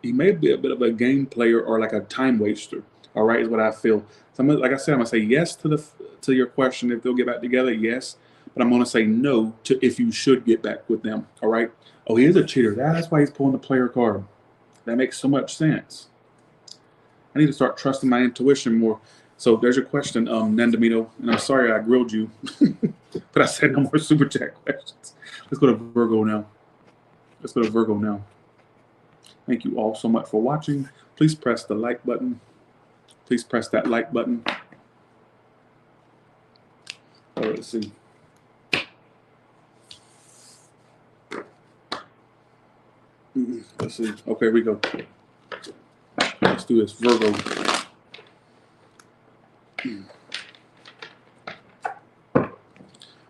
he may be a bit of a game player or like a time waster. All right, is what I feel. So like I said, I'm gonna say yes to your question if they'll get back together. Yes, but I'm gonna say no to if you should get back with them. All right. Oh, he is a cheater. That's why he's pulling the player card. That makes so much sense. I need to start trusting my intuition more. So there's your question, Nandamino. And I'm sorry I grilled you, but I said no more super chat questions. Let's go to Virgo now. Thank you all so much for watching. Please press the like button. Please press that like button. Oh, let's see. Let's see. Okay, we go. Let's do this. Virgo.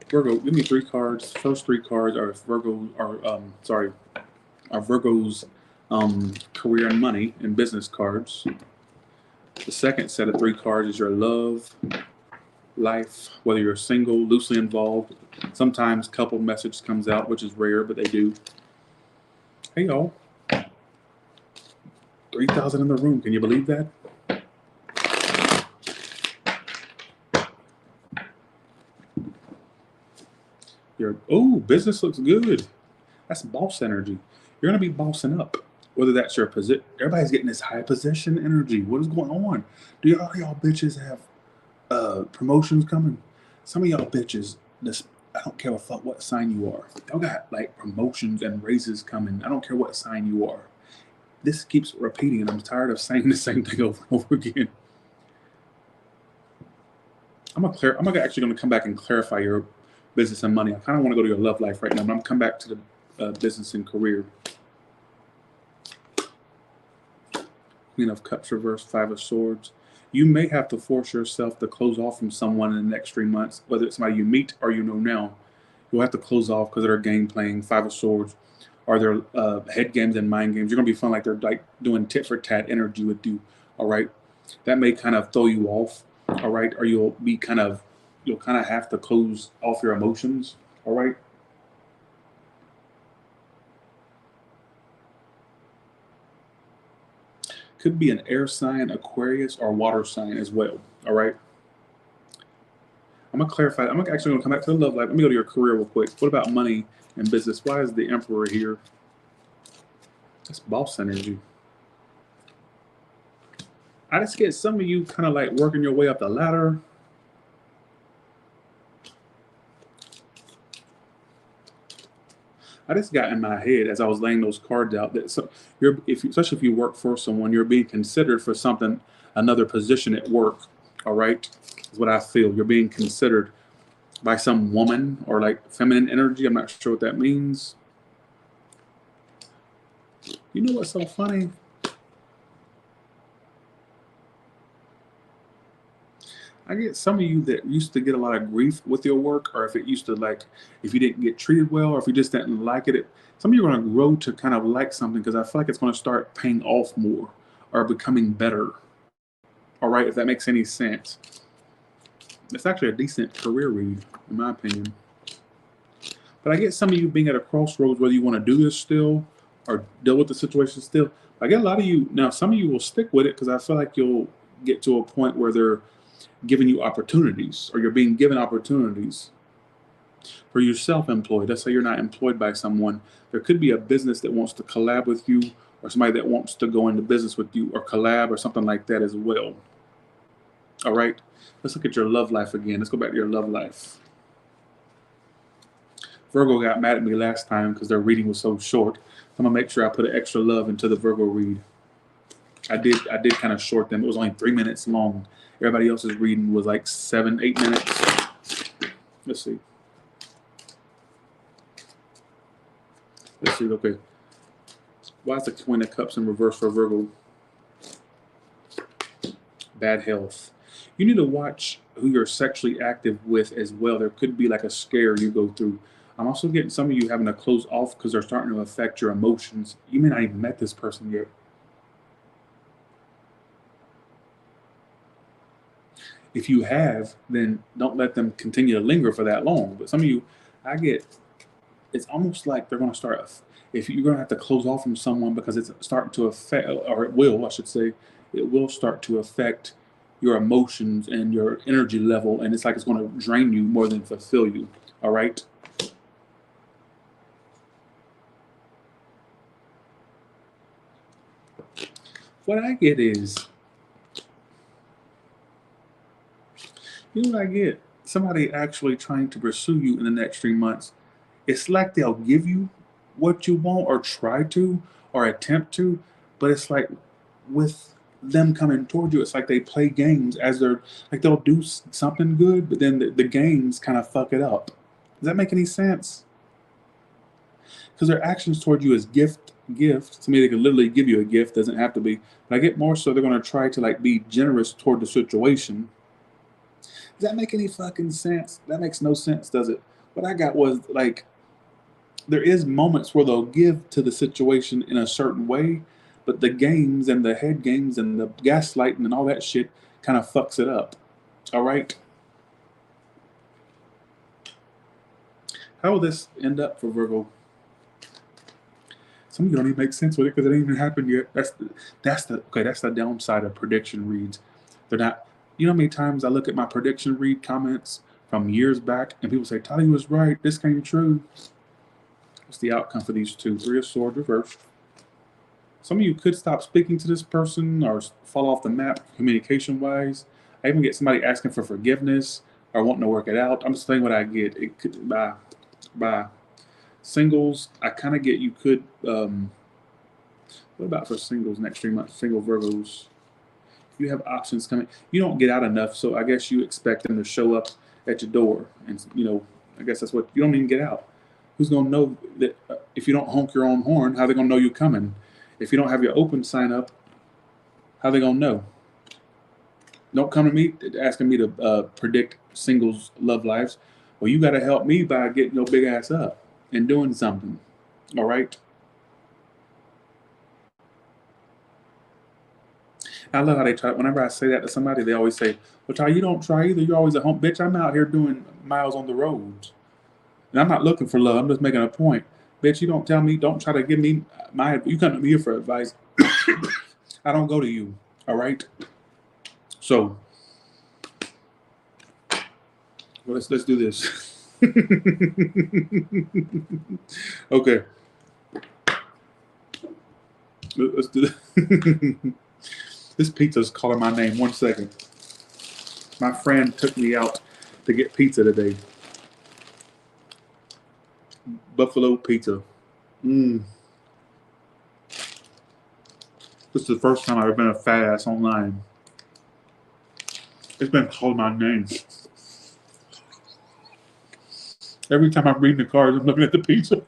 Virgo, give me 3 cards. First 3 cards are Virgo's career and money and business cards. The second set of 3 cards is your love, life, whether you're single, loosely involved. Sometimes couple message comes out, which is rare, but they do. Hey, y'all. 3,000 in the room. Can you believe that? Business looks good. That's boss energy. You're going to be bossing up. Whether that's your position. Everybody's getting this high position energy. What is going on? Do y'all bitches have promotions coming? Some of y'all bitches, I don't care what sign you are. Y'all got like promotions and raises coming. I don't care what sign you are. This keeps repeating, and I'm tired of saying the same thing over and over again. I'm actually gonna come back and clarify your business and money. I kind of want to go to your love life right now, but I'm gonna come back to the business and career. Queen of Cups reversed, Five of Swords. You may have to force yourself to close off from someone in the next 3 months, whether it's somebody you meet or you know now. You'll have to close off because of their game playing, Five of Swords, or their head games and mind games. You're gonna be feeling like they're like doing tit for tat energy with you. All right, that may kind of throw you off. All right, or you'll kind of have to close off your emotions. All right. Could be an air sign, Aquarius, or water sign as well. All right. I'm gonna clarify. I'm actually gonna come back to the love life. Let me go to your career real quick. What about money and business? Why is the Emperor here? That's boss energy. I just get some of you kind of like working your way up the ladder. I just got in my head as I was laying those cards out that especially if you work for someone, you're being considered for something, another position at work. All right, is what I feel. You're being considered by some woman or like feminine energy. I'm not sure what that means. You know what's so funny? I get some of you that used to get a lot of grief with your work, or if it used to like, if you didn't get treated well, or if you just didn't like it. Some of you are going to grow to kind of like something because I feel like it's going to start paying off more or becoming better. All right, if that makes any sense. It's actually a decent career read, in my opinion. But I get some of you being at a crossroads whether you want to do this still or deal with the situation still. I get a lot of you now. Some of you will stick with it because I feel like you'll get to a point where they're giving you opportunities or you're being given opportunities. For you self-employed, let's say you're not employed by someone, there could be a business that wants to collab with you or somebody that wants to go into business with you or collab or something like that as well. All right, let's look at your love life again. Let's go back to your love life. Virgo got mad at me last time because their reading was so short. I'm gonna make sure I put an extra love into the Virgo read. I did kind of short them. It was only 3 minutes long. Everybody else's reading was like 7, 8 minutes. Let's see. Okay. Why is the Queen of Cups in reverse for Virgo? Bad health. You need to watch who you're sexually active with as well. There could be like a scare you go through. I'm also getting some of you having to close off because they're starting to affect your emotions. You may not even met this person yet. If you have, then don't let them continue to linger for that long. But some of you, it's almost like they're going to start, if you're going to have to close off from someone because it's starting to affect, or it will, I should say, it will start to affect your emotions and your energy level. And it's like it's going to drain you more than fulfill you. All right. What I get is, you know what I get? Somebody actually trying to pursue you in the next 3 months. It's like they'll give you what you want or try to or attempt to, but it's like with them coming toward you, it's like they play games as they're like they'll do something good, but then the games kind of fuck it up. Does that make any sense? Because their actions toward you is gift. To me, they can literally give you a gift. Doesn't have to be. But I get more so they're going to try to like be generous toward the situation. Does that make any fucking sense? That makes no sense, does it? What I got was like, there is moments where they'll give to the situation in a certain way, but the games and the head games and the gaslighting and all that shit kind of fucks it up. All right. How will this end up for Virgo? Some of you don't even make sense with it because it ain't even happened yet. That's the downside of prediction reads. They're not. You know how many times I look at my prediction read comments from years back and people say, Toddy was right, this came true. What's the outcome for these two? Three of Swords reversed. Some of you could stop speaking to this person or fall off the map communication-wise. I even get somebody asking for forgiveness or wanting to work it out. I'm just saying what I get. It could by singles. I kind of get you could. What about for singles next 3 months? Single Virgos. You have options coming. You don't get out enough, so I guess you expect them to show up at your door. And, you know, I guess that's what, you don't even get out. Who's going to know that if you don't honk your own horn, how they going to know you're coming? If you don't have your open sign up, how they going to know? Don't come to me asking me to predict singles' love lives. Well, you got to help me by getting your big ass up and doing something. All right? I love how they try. Whenever I say that to somebody, they always say, well, Ty, you don't try either. You're always at home. Bitch, I'm out here doing miles on the roads. And I'm not looking for love. I'm just making a point. Bitch, you don't tell me, don't try to give me you come to me here for advice. I don't go to you. All right? So, well, let's do this. Okay. Let's do this. This pizza's calling my name. 1 second. My friend took me out to get pizza today. Buffalo pizza. This is the first time I've ever been a fat ass online. It's been calling my name. Every time I'm reading the cards, I'm looking at the pizza.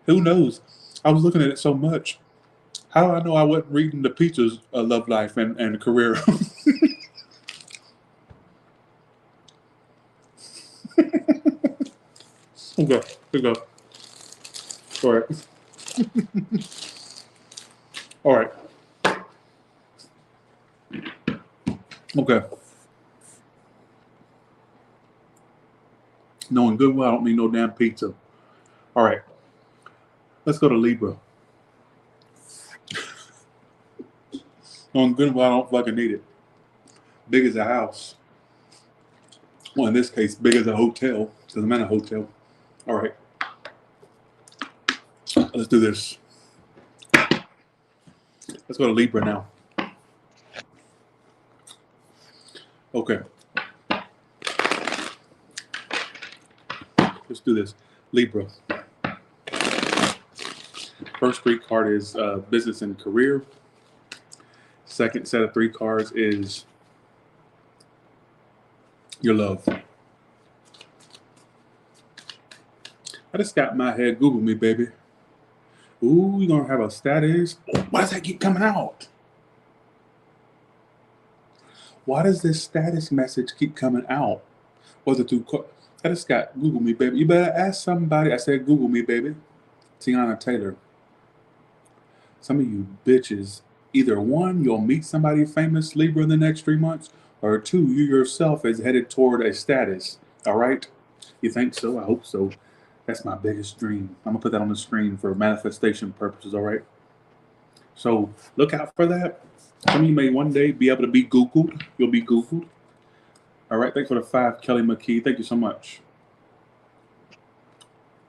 Who knows? I was looking at it so much. How do I know I wasn't reading the pizza's love life and career? Okay, here we go. All right. All right. Okay. Knowing good well I don't need no damn pizza. All right. Let's go to Libra. Knowing good well I don't fucking need it. Big as a house. Well, in this case, big as a hotel. Because I'm in a hotel. All right. Let's do this. Let's go to Libra now. Okay. Let's do this. Libra. First 3 card is business and career. Second set of 3 cards is your love. I just got in my head, Google me, baby. Ooh, you're going to have a status. Why does that keep coming out? Why does this status message keep coming out? Was it through? I just got Google me, baby. You better ask somebody. I said, Google me, baby. Tiana Taylor. Some of you bitches, either 1, you'll meet somebody famous Libra in the next 3 months, or 2, you yourself is headed toward a status. All right? You think so? I hope so. That's my biggest dream. I'm going to put that on the screen for manifestation purposes, all right? So look out for that. Some of you may one day be able to be Googled. You'll be Googled. All right, thanks for the 5, Kelly McKee. Thank you so much.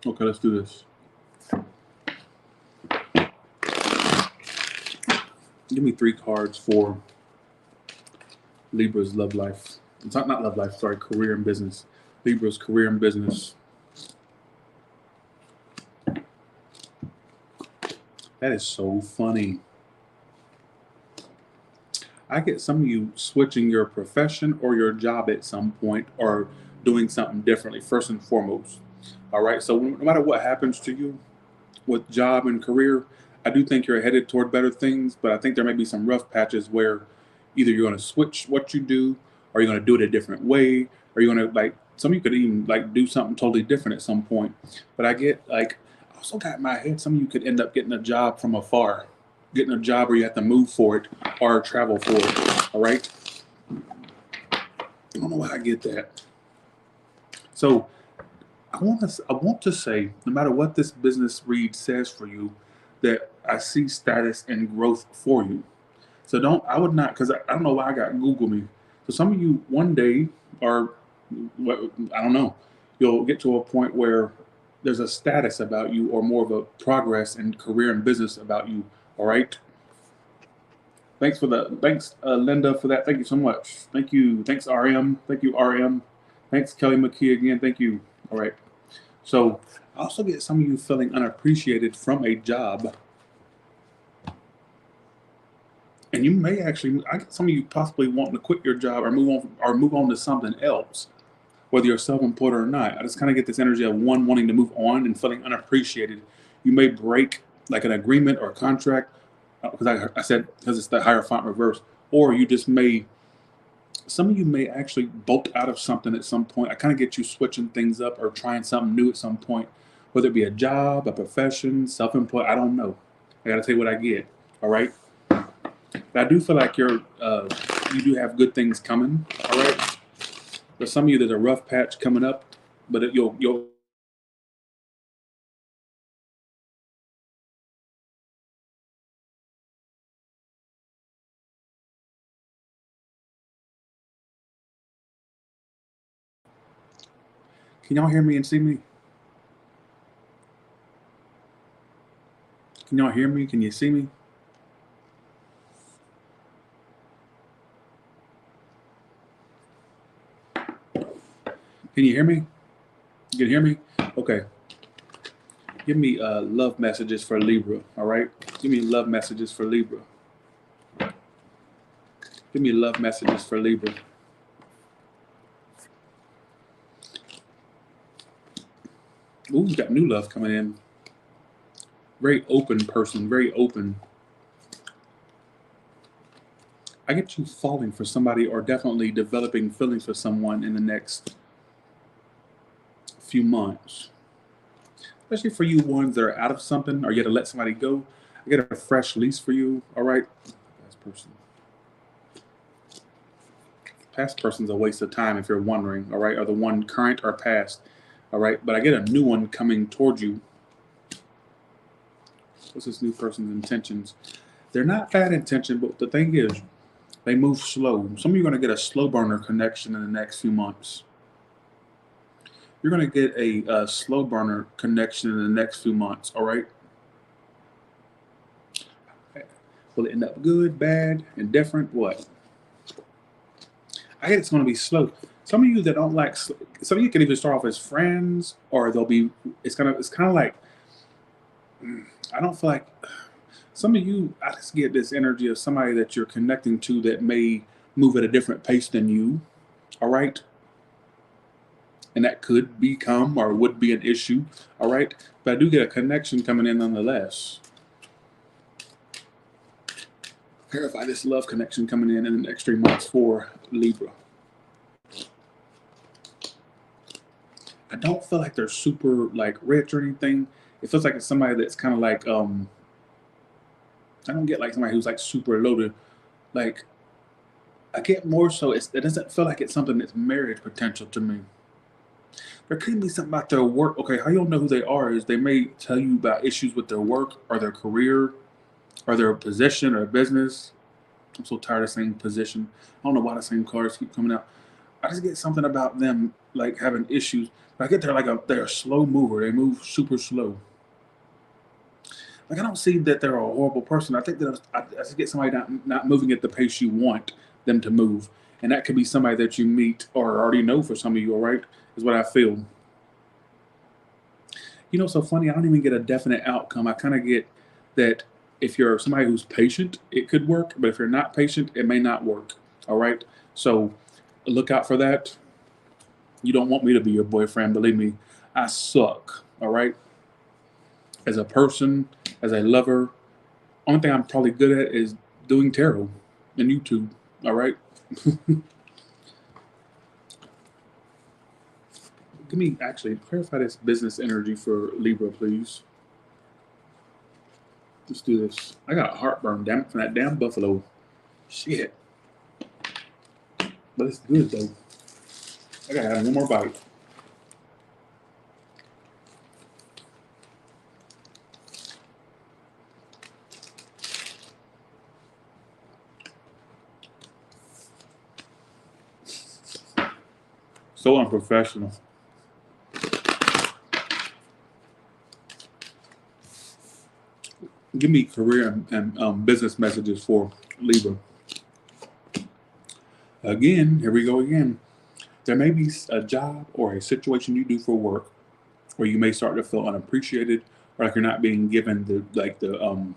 Okay, let's do this. Give me 3 cards for Libra's love life. It's not love life, sorry, career and business. Libra's career and business. That is so funny. I get some of you switching your profession or your job at some point or doing something differently, first and foremost. All right, so no matter what happens to you with job and career, I do think you're headed toward better things, but I think there may be some rough patches where either you're going to switch what you do or you're going to do it a different way, or you're going to, some of you could even do something totally different at some point. But I get I also got in my head, some of you could end up getting a job from afar, getting a job where you have to move for it or travel for it. All right. I don't know why I get that. So I want to say, no matter what this business read says for you, that I see status and growth for you. So I would not, because I don't know why I got Google me. So some of you one day, or I don't know, you'll get to a point where there's a status about you or more of a progress in career and business about you. All right. Thanks Linda, for that. Thank you so much. Thank you. Thanks RM. Thank you RM. Thanks Kelly McKee again. Thank you. All right. So I also get some of you feeling unappreciated from a job. And you may actually, some of you possibly wanting to quit your job or move on to something else, whether you're self-employed or not. I just kind of get this energy of one wanting to move on and feeling unappreciated. You may break like an agreement or a contract because I said because it's the Hierophant reverse, or you just may. Some of you may actually bolt out of something at some point. I kind of get you switching things up or trying something new at some point, whether it be a job, a profession, self-employed. I don't know. I got to tell you what I get. All right. But I do feel like you do have good things coming. All right. For some of you, there's a rough patch coming up, but you'll. Can y'all hear me and see me? Can y'all hear me? Can you see me? Can you hear me? You can hear me? Okay. Give me love messages for Libra. All right. Give me love messages for Libra. Give me love messages for Libra. Ooh, we got new love coming in. Very open person, very open. I get you falling for somebody or definitely developing feelings for someone in the next few months. Especially for you ones that are out of something or you had to let somebody go. I get a fresh lease for you. All right. Past person. Past person's a waste of time if you're wondering. All right. Or the one current or past. All right. But I get a new one coming towards you. What's this new person's intentions? They're not bad intention, but the thing is, they move slow. Some of you are going to get a slow burner connection in the next few months. You're going to get a slow burner connection in the next few months, all right? Will it end up good, bad, indifferent? What? I get it's going to be slow. Some of you that don't like, some of you can either start off as friends, or they'll be. It's kind of like. I don't feel like some of you. I just get this energy of somebody that you're connecting to that may move at a different pace than you. All right. And that could become or would be an issue. All right. But I do get a connection coming in nonetheless. Clarify this love connection coming in the next 3 months for Libra. I don't feel like they're super like rich or anything. It feels like it's somebody that's kind of like I don't get like somebody who's like super loaded. Like I get more so it doesn't feel like it's something that's marriage potential to me. There could be something about their work. Okay, how you'll know who they are is they may tell you about issues with their work or their career or their position or business. I'm so tired of saying position. I don't know why the same cards keep coming out. I just get something about them like having issues. But I get they're a slow mover. They move super slow. Like I don't see that they're a horrible person. I think that I just get somebody not moving at the pace you want them to move, and that could be somebody that you meet or already know. For some of you, all right, is what I feel. You know, so funny. I don't even get a definite outcome. I kind of get that if you're somebody who's patient, it could work, but if you're not patient, it may not work. All right, so look out for that. You don't want me to be your boyfriend. Believe me, I suck. All right, as a person, as a lover. Only thing I'm probably good at is doing tarot and YouTube. All right. Give me actually clarify this business energy for Libra, please. Let's do this. I got heartburn, damn it, from that damn buffalo. Shit. But it's good though. I gotta have one more bite. So unprofessional. Give me career and business messages for Libra. Again, here we go again. There may be a job or a situation you do for work where you may start to feel unappreciated or like you're not being given the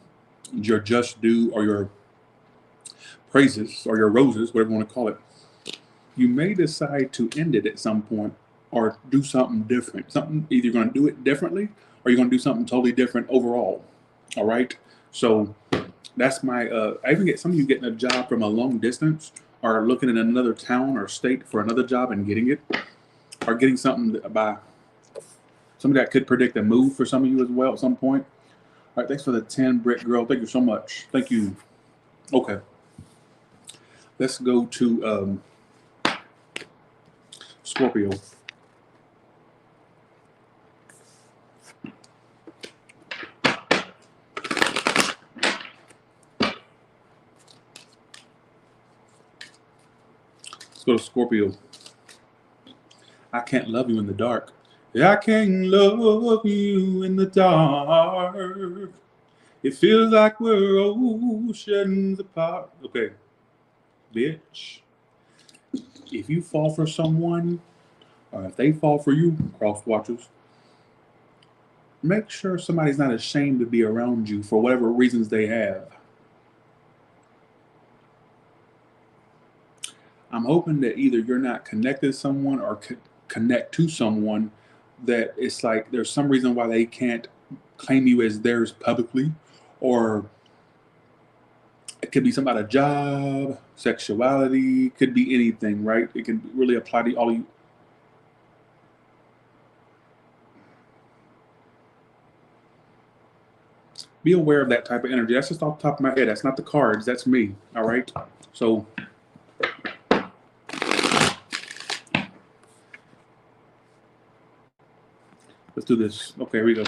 your just due or praises or your roses, whatever you want to call it, you may decide to end it at some point or do something different. Something, either you're going to do it differently or you're going to do something totally different overall. All right. So that's my, I even get some of you getting a job from a long distance or looking in another town or state for another job and getting it, or getting something by somebody that could predict a move for some of you as well at some point. All right. Thanks for the 10 brick girl. Thank you so much. Thank you. Okay. Let's go to Scorpio. Let's go to Scorpio. I can't love you in the dark. I can't love you in the dark. It feels like we're oceans apart. Okay, bitch. If you fall for someone, or if they fall for you, cross watchers, make sure somebody's not ashamed to be around you for whatever reasons they have. I'm hoping that either you're not connected to someone or connect to someone that it's like there's some reason why they can't claim you as theirs publicly, or it could be something about a job, sexuality, could be anything, right? It can really apply to all of you. Be aware of that type of energy. That's just off the top of my head. That's not the cards. That's me. All right. So let's do this. Okay, here we go.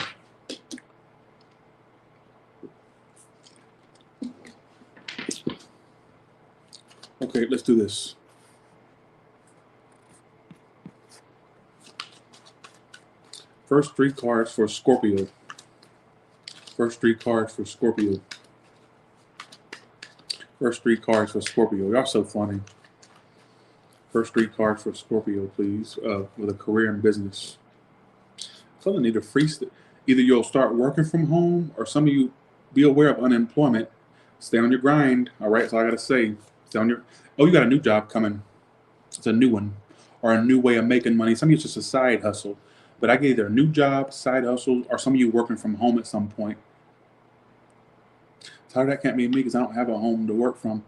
Okay, let's do this. First 3 cards for Scorpio. First 3 cards for Scorpio. First 3 cards for Scorpio. Y'all so funny. First 3 cards for Scorpio, please, with a career and business. So I need to freeze. Either you'll start working from home, or some of you be aware of unemployment. Stay on your grind. All right. So I gotta say, stay on your. Oh, you got a new job coming. It's a new one, or a new way of making money. Some of you it's just a side hustle. But I get either a new job, side hustle, or some of you working from home at some point. So that can't be me because I don't have a home to work from.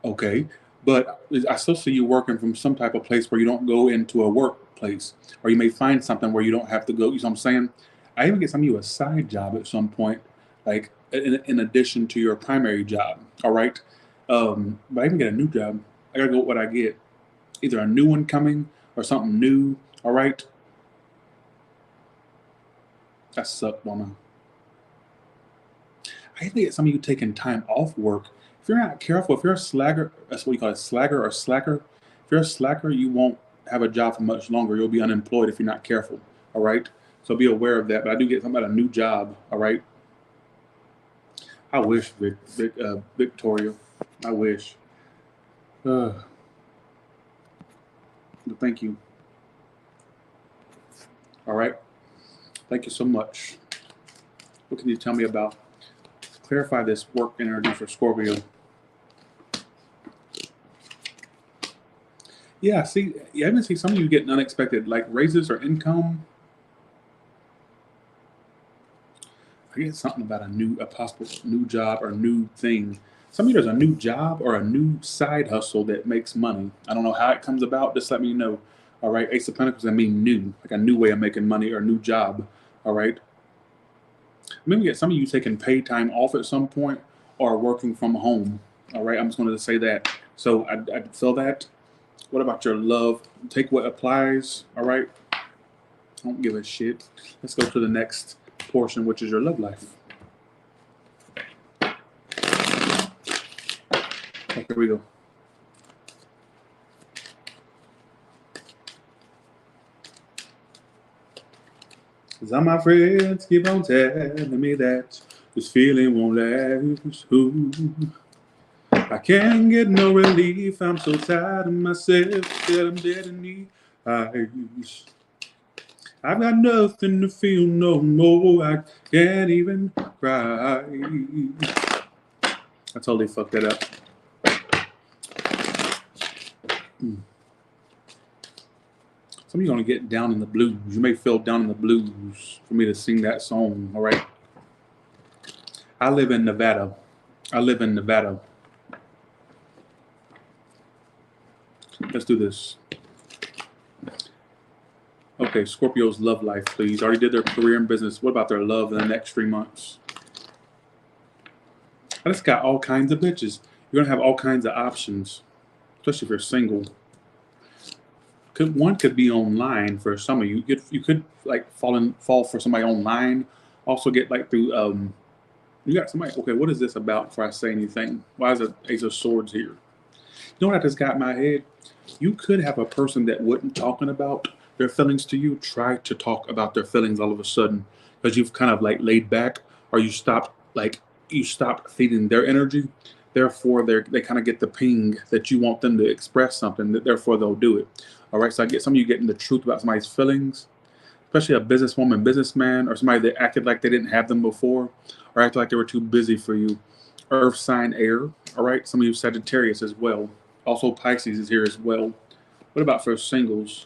Okay. But I still see you working from some type of place where you don't go into a workplace, or you may find something where you don't have to go. You know what I'm saying? I even get some of you a side job at some point, like in addition to your primary job. All right. But I even get a new job. I gotta go with what I get. Either a new one coming or something new. All right. That sucked, Mama. I even get some of you taking time off work. If you're not careful, if you're a slagger, that's what you call it, slagger or slacker. If you're a slacker, you won't have a job for much longer. You'll be unemployed if you're not careful. All right. So be aware of that. But I do get something about a new job. All right. I wish, Victoria. I wish. But thank you. All right. Thank you so much. What can you tell me about? Clarify this work energy for Scorpio. Yeah, see, I even see some of you getting unexpected, like raises or income. I get something about a possible new job or new thing. Some of you there's a new job or a new side hustle that makes money. I don't know how it comes about. Just let me know. All right, Ace of Pentacles, I mean new, like a new way of making money or a new job. All right. Maybe get some of you taking paid time off at some point or working from home. All right, I'm just going to say that. So I feel that. What about your love? Take what applies. All right. Don't give a shit. Let's go to the next portion, which is your love life. Okay, here we go. All my friends keep on telling me that this feeling won't last. Ooh. I can't get no relief. I'm so tired of myself that I'm dead in the eyes. I've got nothing to feel no more. I can't even cry. I totally fucked that up. Some of you are going to get down in the blues. You may feel down in the blues for me to sing that song, all right? I live in Nevada. I live in Nevada. Let's do this. Okay, Scorpio's love life, please. Already did their career and business. What about their love in the next 3 months? I just got all kinds of bitches. You're going to have all kinds of options, especially if you're single. One could be online for some of you. You could like fall for somebody online. Also get like through you got somebody. Okay, what is this about? Before I say anything, why is it Ace of Swords here? You know what I just got in my head? You could have a person that wouldn't talking about their feelings to you try to talk about their feelings all of a sudden because you've kind of like laid back or you stopped feeding their energy. Therefore, they kind of get the ping that you want them to express something. Therefore, they'll do it. All right. So I get some of you getting the truth about somebody's feelings, especially a businesswoman, businessman, or somebody that acted like they didn't have them before, or acted like they were too busy for you. Earth sign air. All right. Some of you Sagittarius as well. Also Pisces is here as well. What about for singles?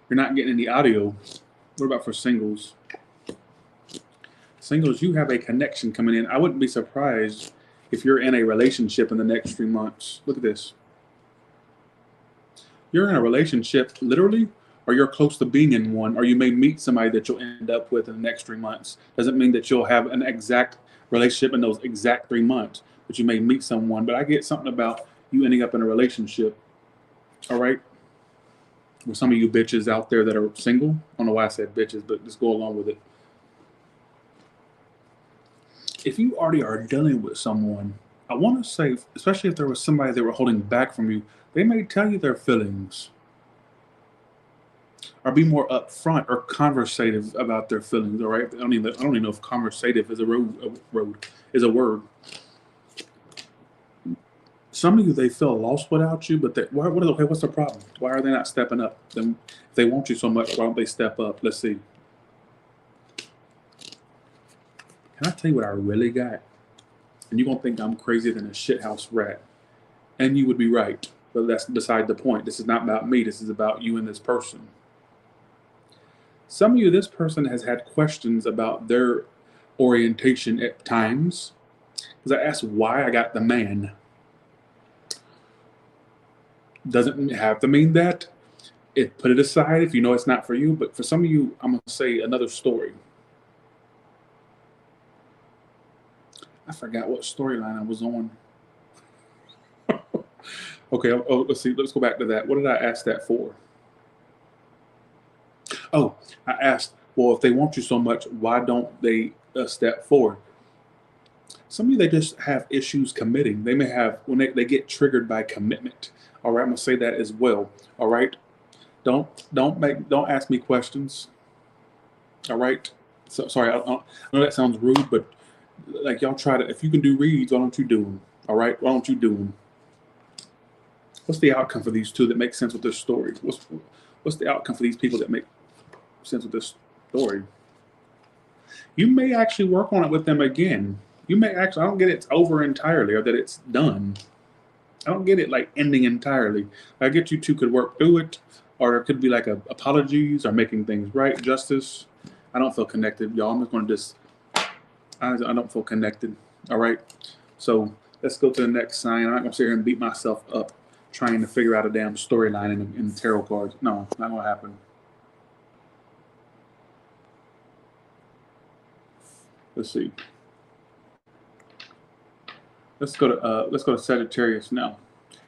You're not getting any audio. What about for singles? Singles, you have a connection coming in. I wouldn't be surprised if you're in a relationship in the next 3 months. Look at this. You're in a relationship, literally, or you're close to being in one, or you may meet somebody that you'll end up with in the next 3 months. Doesn't mean that you'll have an exact relationship in those exact 3 months, but you may meet someone. But I get something about you ending up in a relationship, all right? With some of you bitches out there that are single. I don't know why I said bitches, but just go along with it. If you already are dealing with someone, I want to say, especially if there was somebody they were holding back from you, they may tell you their feelings or be more upfront or conversative about their feelings. All right, I don't even know if conversative is a word. Some of you, they feel lost without you, but what's the problem? Why are they not stepping up? Then if they want you so much, why don't they step up? Let's see. Can I tell you what I really got? And you're going to think I'm crazier than a shithouse rat. And you would be right. But that's beside the point. This is not about me. This is about you and this person. Some of you, this person has had questions about their orientation at times. Because I asked why I got the man. Doesn't have to mean that. Put it aside if you know it's not for you. But for some of you, I'm going to say another story. I forgot what storyline I was on. Okay, let's see. Let's go back to that. What did I ask that for? Oh, I asked, well, if they want you so much, why don't they step forward? Some of you, they just have issues committing. They may have, when they get triggered by commitment. All right, I'm going to say that as well. All right. Don't ask me questions. All right. So sorry, I know that sounds rude, but like y'all try to, if you can do reads, why don't you do them? All right, why don't you do them? What's the outcome for these two that makes sense with this story? What's the outcome for these people that make sense with this story? You may actually work on it with them again. You may actually, I don't get it's over entirely or that it's done. I don't get it like ending entirely. I get you two could work through it, or it could be like apologies or making things right, justice. I don't feel connected, y'all. I'm just going to I don't feel connected. All right. So let's go to the next sign. I'm not going to sit here and beat myself up trying to figure out a damn storyline in the tarot cards. No, not going to happen. Let's see. Let's go to Sagittarius now.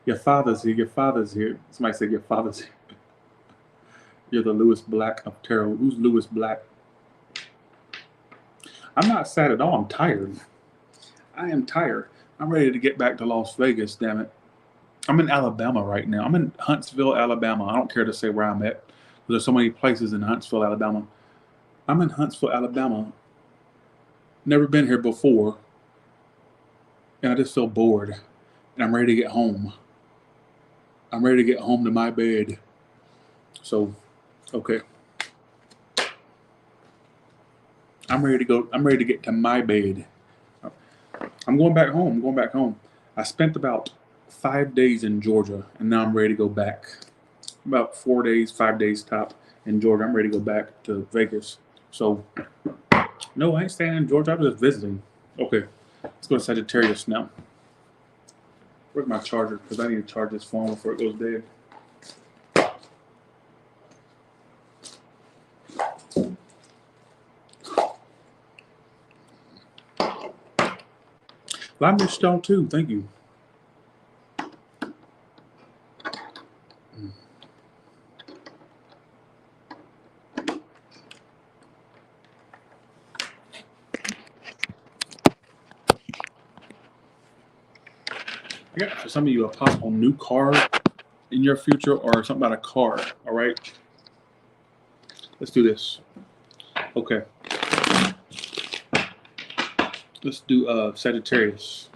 Your father's here. Your father's here. Somebody said your father's here. You're the Lewis Black of tarot. Who's Lewis Black? I'm not sad at all. I'm tired. I am tired. I'm ready to get back to Las Vegas, damn it. I'm in Alabama right now. I'm in Huntsville, Alabama. I don't care to say where I'm at. There's so many places in Huntsville, Alabama. I'm in Huntsville, Alabama. Never been here before. And I just feel bored. And I'm ready to get home. I'm ready to get home to my bed. So, okay. I'm ready to go. I'm ready to get to my bed. I'm going back home. I'm going back home. I spent about 5 days in Georgia, and now I'm ready to go back. About 4 days, 5 days top in Georgia. I'm ready to go back to Vegas. So, no, I ain't staying in Georgia. I'm just visiting. Okay, let's go to Sagittarius now. Where's my charger? Because I need to charge this phone before it goes dead. I missed y'all too. Thank you. I got for some of you a possible new car in your future or something about a car. All right. Let's do this. Okay. Let's do Sagittarius.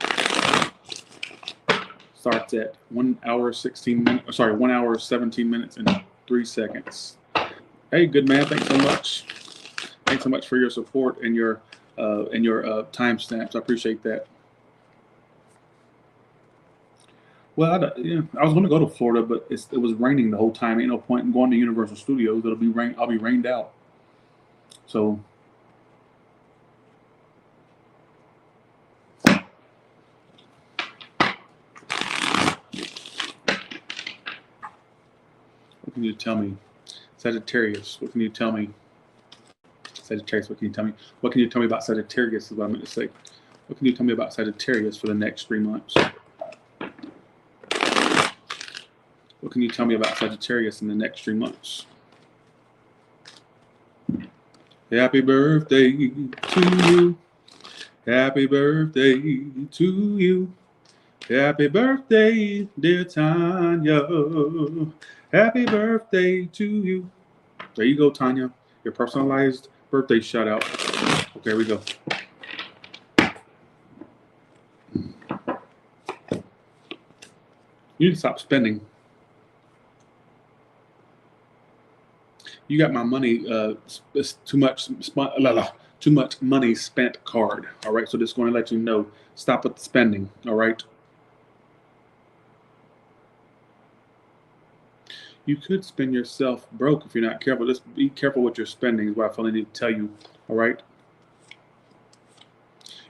Starts at 1 hour 16 minutes. Sorry, 1 hour 17 minutes and 3 seconds. Hey, good man. Thanks so much. Thanks so much for your support and your timestamps. I appreciate that. Well, I was going to go to Florida, but it was raining the whole time. Ain't no point in going to Universal Studios. It'll be rain. I'll be rained out. So. What can you tell me? Sagittarius, what can you tell me? Sagittarius, what can you tell me? What can you tell me about Sagittarius is what I meant to say. What can you tell me about Sagittarius for the next 3 months? What can you tell me about Sagittarius in the next 3 months? Happy birthday to you. Happy birthday to you. Happy birthday, dear Tanya. Happy birthday to you. There you go, Tanya. Your personalized birthday shout out. Okay, here we go. You need to stop spending. You got my money, it's too much money spent card. All right, so just going to let you know, stop with the spending. All right. You could spend yourself broke if you're not careful. Just be careful what you're spending is what I finally need to tell you. All right.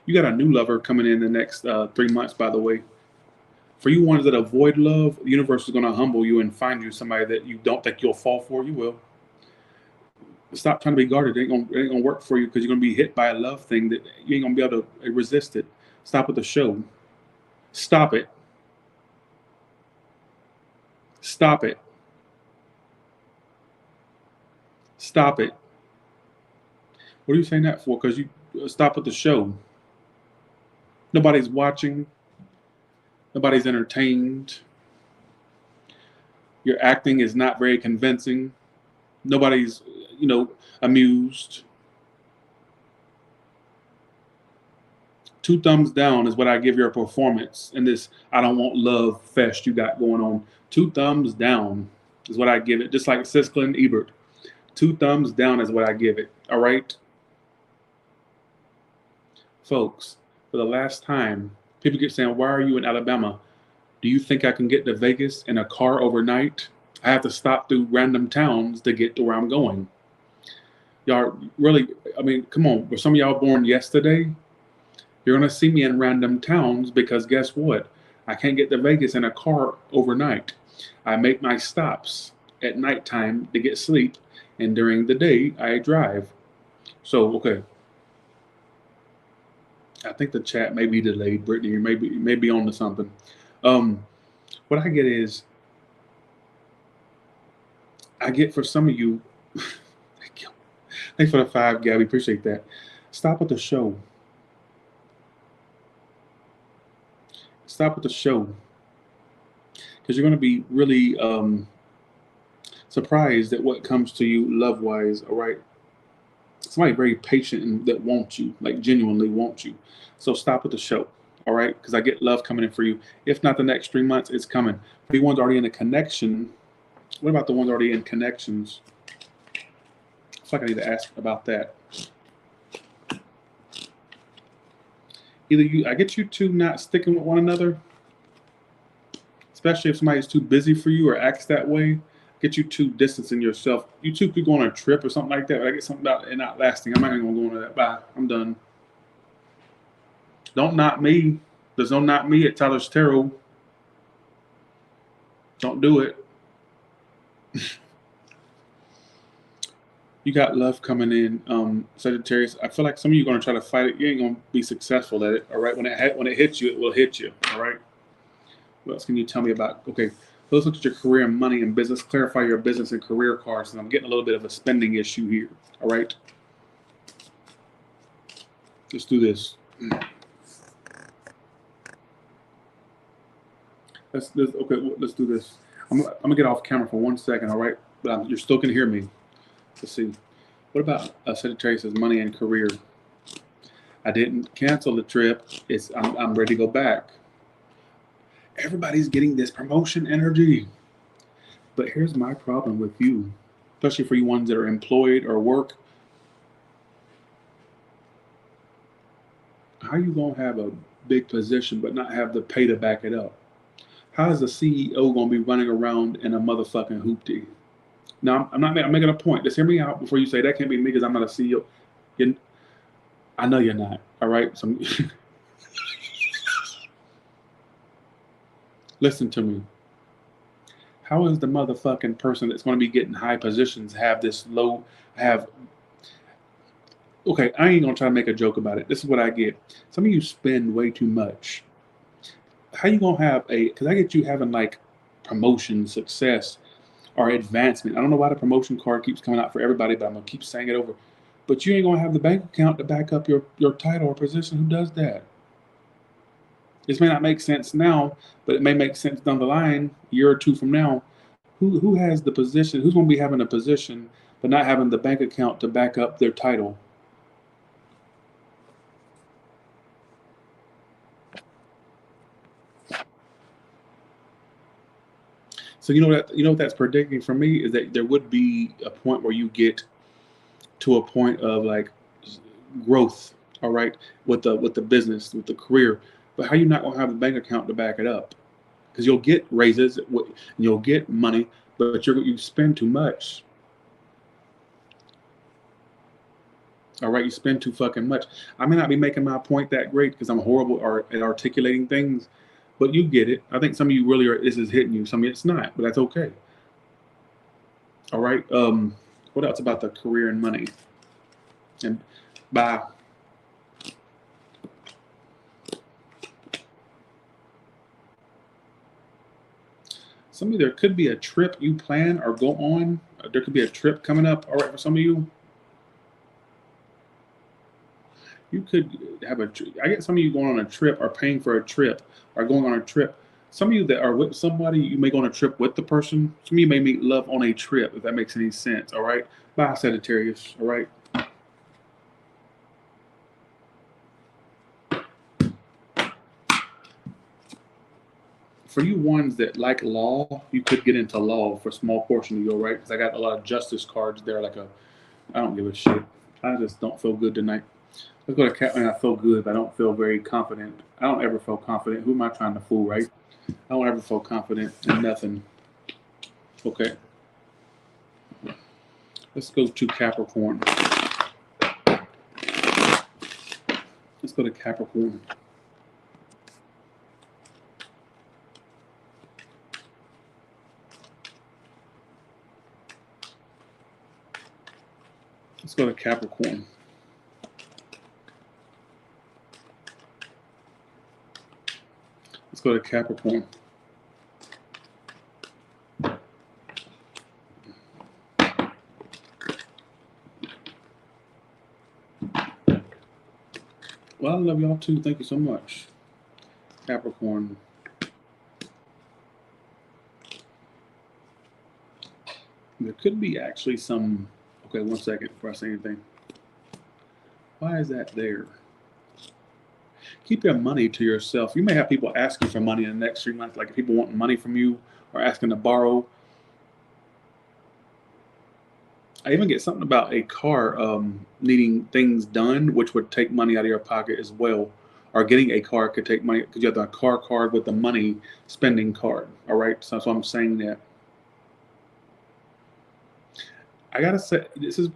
You got a new lover coming in the next 3 months, by the way. For you ones that avoid love, the universe is going to humble you and find you somebody that you don't think you'll fall for. You will. Stop trying to be guarded. It ain't gonna work for you because you're going to be hit by a love thing that you ain't going to be able to resist it. Stop with the show. Stop it. Stop it. Stop it. What are you saying that for? Because you stop with the show. Nobody's watching. Nobody's entertained. Your acting is not very convincing. Nobody's, amused. 2 thumbs down is what I give your performance in this I don't want love fest you got going on. 2 thumbs down is what I give it. Just like Siskel and Ebert. 2 thumbs down is what I give it. All right? Folks, for the last time, people keep saying, why are you in Alabama? Do you think I can get to Vegas in a car overnight? I have to stop through random towns to get to where I'm going. Y'all really, come on. Were some of y'all born yesterday? You're going to see me in random towns because guess what? I can't get to Vegas in a car overnight. I make my stops at nighttime to get sleep, and during the day, I drive. So, okay. I think the chat may be delayed, Brittany. You may be on to something. What I get is, I get for some of you, thank you. Thanks for the 5, Gabby. Appreciate that. Stop with the show. Stop with the show. Because you're going to be really surprised at what comes to you love-wise, all right? Somebody very patient and that wants you, like genuinely wants you. So stop with the show, all right? Because I get love coming in for you. If not the next 3 months, it's coming. For the ones already in a connection, what about the ones already in connections? It's like I need to ask about that. I get you two not sticking with one another, especially if somebody's too busy for you or acts that way. Get you two distancing yourself. You two could go on a trip or something like that. But I get something about it not lasting. I'm not even gonna go into that. Bye. I'm done. Don't knock me. There's no knock me at Tyler's Tarot. Don't do it. You got love coming in, Sagittarius. I feel like some of you are gonna try to fight it. You ain't gonna be successful at it. All right. When it hits you, it will hit you. All right. What else can you tell me about? Okay. Let's look at your career and money and business. Clarify your business and career cards. And I'm getting a little bit of a spending issue here. All right. Let's do this. Let's do this. I'm gonna get off camera for 1 second. All right. But you're still gonna hear me. Let's see. What about Sagittarius' money and career? I didn't cancel the trip. I'm ready to go back. Everybody's getting this promotion energy. But here's my problem with you, especially for you ones that are employed or work. How you gonna have a big position but not have the pay to back it up? How is the CEO gonna be running around in a motherfucking hoopty? Now, I'm making a point. Just hear me out before you say that can't be me because I'm not a CEO. I know you're not. All right. So listen to me. How is the motherfucking person that's going to be getting high positions have this low, okay, I ain't going to try to make a joke about it. This is what I get. Some of you spend way too much. How you going to have because I get you having like promotion, success, or advancement. I don't know why the promotion card keeps coming out for everybody, but I'm going to keep saying it over. But you ain't going to have the bank account to back up your title or position. Who does that? This may not make sense now, but it may make sense down the line, a year or two from now. Who has the position? Who's going to be having a position but not having the bank account to back up their title? So you know what that's predicting for me is that there would be a point where you get to a point of like growth, all right, with the business, with the career. But how you not gonna have the bank account to back it up? Because you'll get raises, and you'll get money, but you spend too much. All right, you spend too fucking much. I may not be making my point that great because I'm horrible at articulating things, but you get it. I think some of you really are. This is hitting you. Some of it's not, but that's okay. All right. What else about the career and money? And bye. Some of you, there could be a trip you plan or go on. There could be a trip coming up. All right, for some of you. You could have I get some of you going on a trip or paying for a trip or going on a trip. Some of you that are with somebody, you may go on a trip with the person. Some of you may meet love on a trip, if that makes any sense. All right. Bye, Sagittarius. All right. For you ones that like law, you could get into law for a small portion of you, all right? Because I got a lot of justice cards there. I don't give a shit. I just don't feel good tonight. Let's go to Catman. I feel good, but I don't feel very confident. I don't ever feel confident. Who am I trying to fool, right? I don't ever feel confident in nothing. Okay. Let's go to Capricorn. Let's go to Capricorn. Let's go to Capricorn. Let's go to Capricorn. Well, I love y'all too. Thank you so much. Capricorn. There could be actually some. Okay, 1 second before I say anything. Why is that there? Keep your money to yourself. You may have people asking for money in the next 3 months, like people wanting money from you or asking to borrow. I even get something about a car needing things done, which would take money out of your pocket as well. or getting a card could take money because you have the car card with the money spending card. All right, so I'm saying that. I gotta say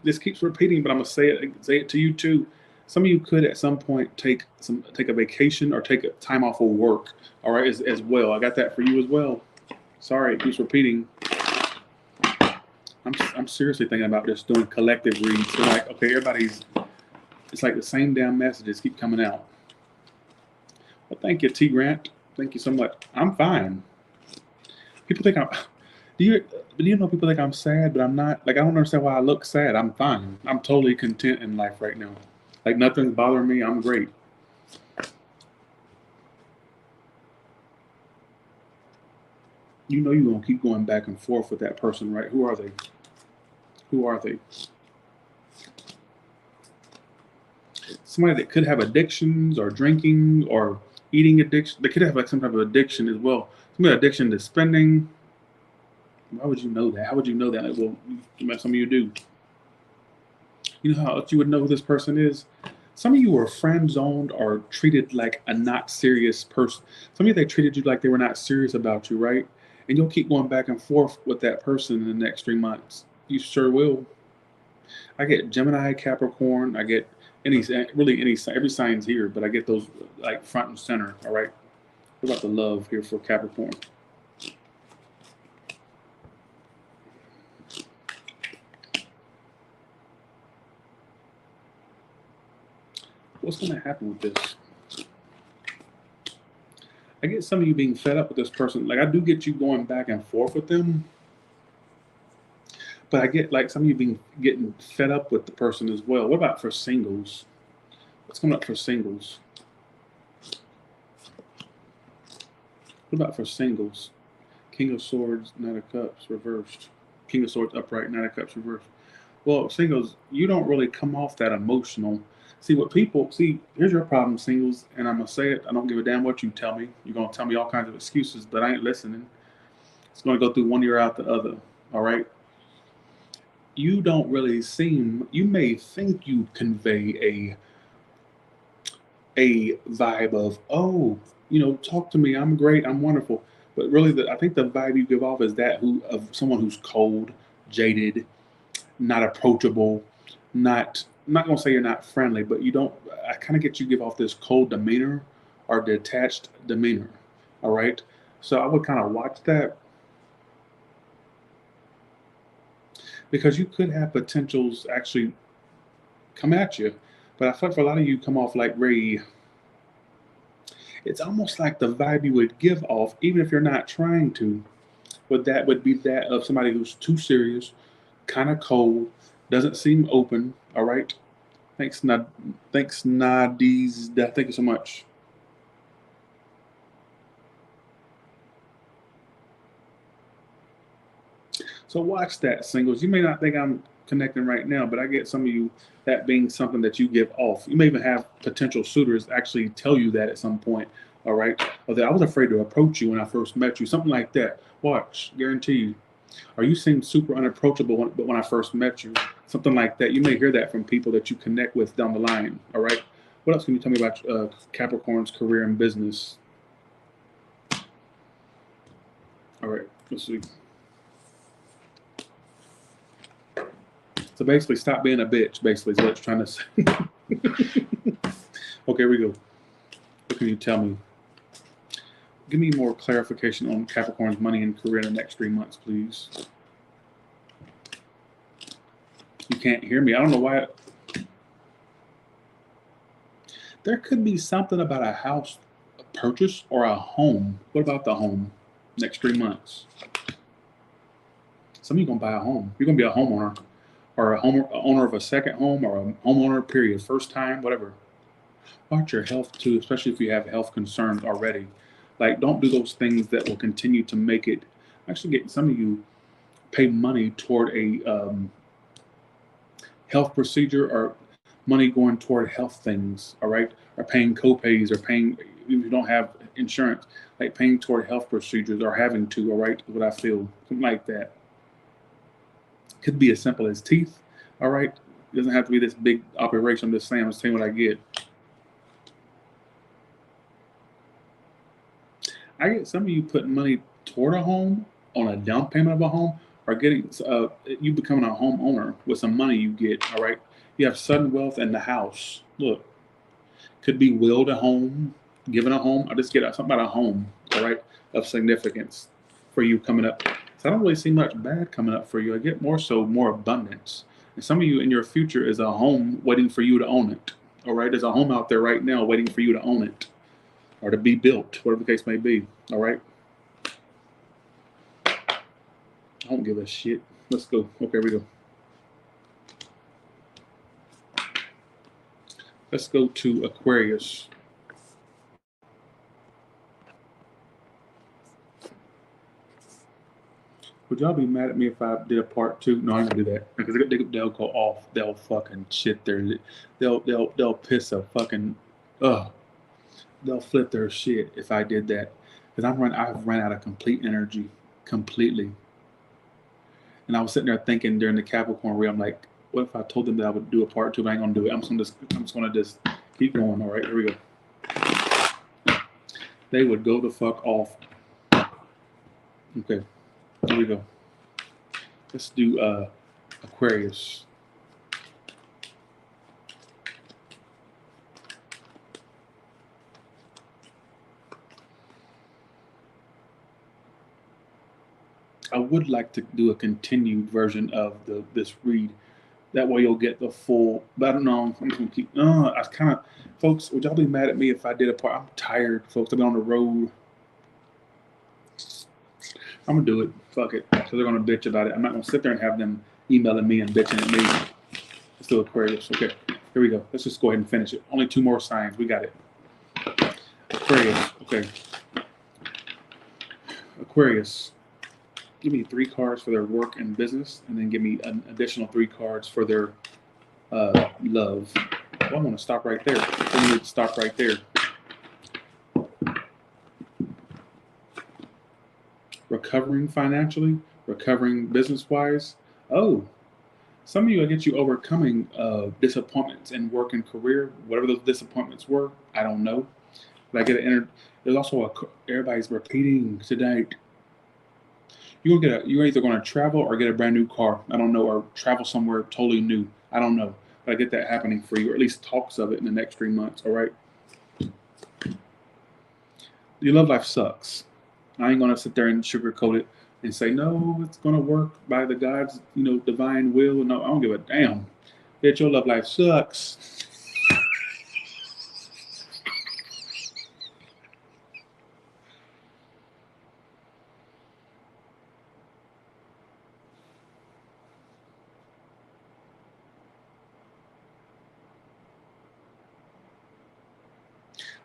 this keeps repeating, but I'm gonna say it to you too. Some of you could at some point take a vacation or take a time off of work. All right, as well. I got that for you as well. Sorry, it keeps repeating. I'm seriously thinking about just doing collective reads. So like, okay, it's like the same damn messages keep coming out. Well, thank you, T Grant. Thank you so much. I'm fine. People think I'm. Do you know people think I'm sad, but I'm not? Like I don't understand why I look sad. I'm fine. I'm totally content in life right now. Like nothing's bothering me. I'm great. You know you're gonna keep going back and forth with that person, right? Who are they? Who are they? Somebody that could have addictions or drinking or eating addiction. They could have like some type of addiction as well. Some addiction to spending. Why would you know that? How would you know that? Like, well, some of you do. You know how else you would know who this person is? Some of you were friend zoned or treated like a not serious person. Some of you, they treated you like they were not serious about you, right? And you'll keep going back and forth with that person in the next 3 months. You sure will. I get Gemini, Capricorn. I get every sign's here, but I get those like front and center. All right. What about the love here for Capricorn? What's going to happen with this? I get some of you being fed up with this person. Like I do get you going back and forth with them. But I get like some of you getting fed up with the person as well. What about for singles? What's coming up for singles? What about for singles? King of Swords, Knight of Cups, reversed. King of Swords upright, Knight of Cups, reversed. Well, singles, you don't really come off that emotional. Here's your problem, singles, and I'm going to say it. I don't give a damn what you tell me. You're going to tell me all kinds of excuses, but I ain't listening. It's going to go through one ear out the other, all right? You don't really you may think you convey a vibe of, oh, talk to me, I'm great, I'm wonderful. But really, I think the vibe you give off is of someone who's cold, jaded, not approachable, I'm not gonna say you're not friendly, but you don't. I kind of get you give off this cold demeanor or detached demeanor. All right, so I would kind of watch that because you could have potentials actually come at you, but I feel like for a lot of you come off like very. It's almost like the vibe you would give off, even if you're not trying to. But that would be that of somebody who's too serious, kind of cold, doesn't seem open. All right. Thanks, Nadiz. Thank you so much. So watch that, singles. You may not think I'm connecting right now, but I get some of you that being something that you give off. You may even have potential suitors actually tell you that at some point. All right. Or that I was afraid to approach you when I first met you. Something like that. Watch. Guarantee you. Or you seemed super unapproachable when I first met you. Something like that. You may hear that from people that you connect with down the line. All right. What else can you tell me about Capricorn's career and business? All right. Let's see. So basically, stop being a bitch, basically, is what it's trying to say. Okay, here we go. What can you tell me? Give me more clarification on Capricorn's money and career in the next 3 months, please. You can't hear me. I don't know why. There could be something about a house purchase or a home. What about the home? Next 3 months. Some of you going to buy a home. You're going to be a homeowner. Or a owner of a second home, or a homeowner, period, first time, whatever. Watch your health too, especially if you have health concerns already. Like, don't do those things that will continue to make it. Actually, get some of you pay money toward a health procedure or money going toward health things. All right, or paying copays or paying if you don't have insurance, like paying toward health procedures or having to. All right, what I feel, something like that. Could be as simple as teeth. All right. It doesn't have to be this big operation. I'm just saying what I get. I get some of you putting money toward a home on a down payment of a home, or getting you becoming a homeowner with some money you get. All right, you have sudden wealth in the house. Look, could be willed a home, given a home. I just get something about a home. All right, of significance for you coming up. So I don't really see much bad coming up for you. I get more abundance. And some of you in your future is a home waiting for you to own it. All right, there's a home out there right now waiting for you to own it or to be built, whatever the case may be. All right. I don't give a shit. Let's go. Okay, here we go. Let's go to Aquarius. Would y'all be mad at me if I did a part 2? No, I ain't gonna do that because they'll go off. They'll fucking shit their. They'll piss a fucking. They'll flip their shit if I did that because I've run out of complete energy completely. And I was sitting there thinking during the Capricorn read, I'm like, what if I told them that I would do a part 2? But I ain't gonna do it. I'm just gonna keep going. All right, here we go. They would go the fuck off. Okay, here we go. Let's do Aquarius. I would like to do a continued version of this read. That way you'll get the full. But I don't know. I'm just gonna keep. I kind of, folks. Would y'all be mad at me if I did a part? I'm tired, folks. I've been on the road. I'm gonna do it. Fuck it. So they're gonna bitch about it. I'm not gonna sit there and have them emailing me and bitching at me. Let's do Aquarius. Okay. Here we go. Let's just go ahead and finish it. Only 2 more signs. We got it. Aquarius. Okay. Aquarius. Give me 3 cards for their work and business, and then give me an additional 3 cards for their love. Well, I'm going to stop right there. I'm going to stop right there. Recovering financially, recovering business-wise. Oh, some of you, I get you overcoming disappointments in work and career. Whatever those disappointments were, I don't know. But I get an there's also everybody's repeating tonight. You're either going to travel or get a brand new car. I don't know, or travel somewhere totally new. I don't know, but I get that happening for you, or at least talks of it in the next 3 months. All right. Your love life sucks. I ain't going to sit there and sugarcoat it and say no, it's going to work by the God's divine will. No, I don't give a damn. Bitch, your love life sucks.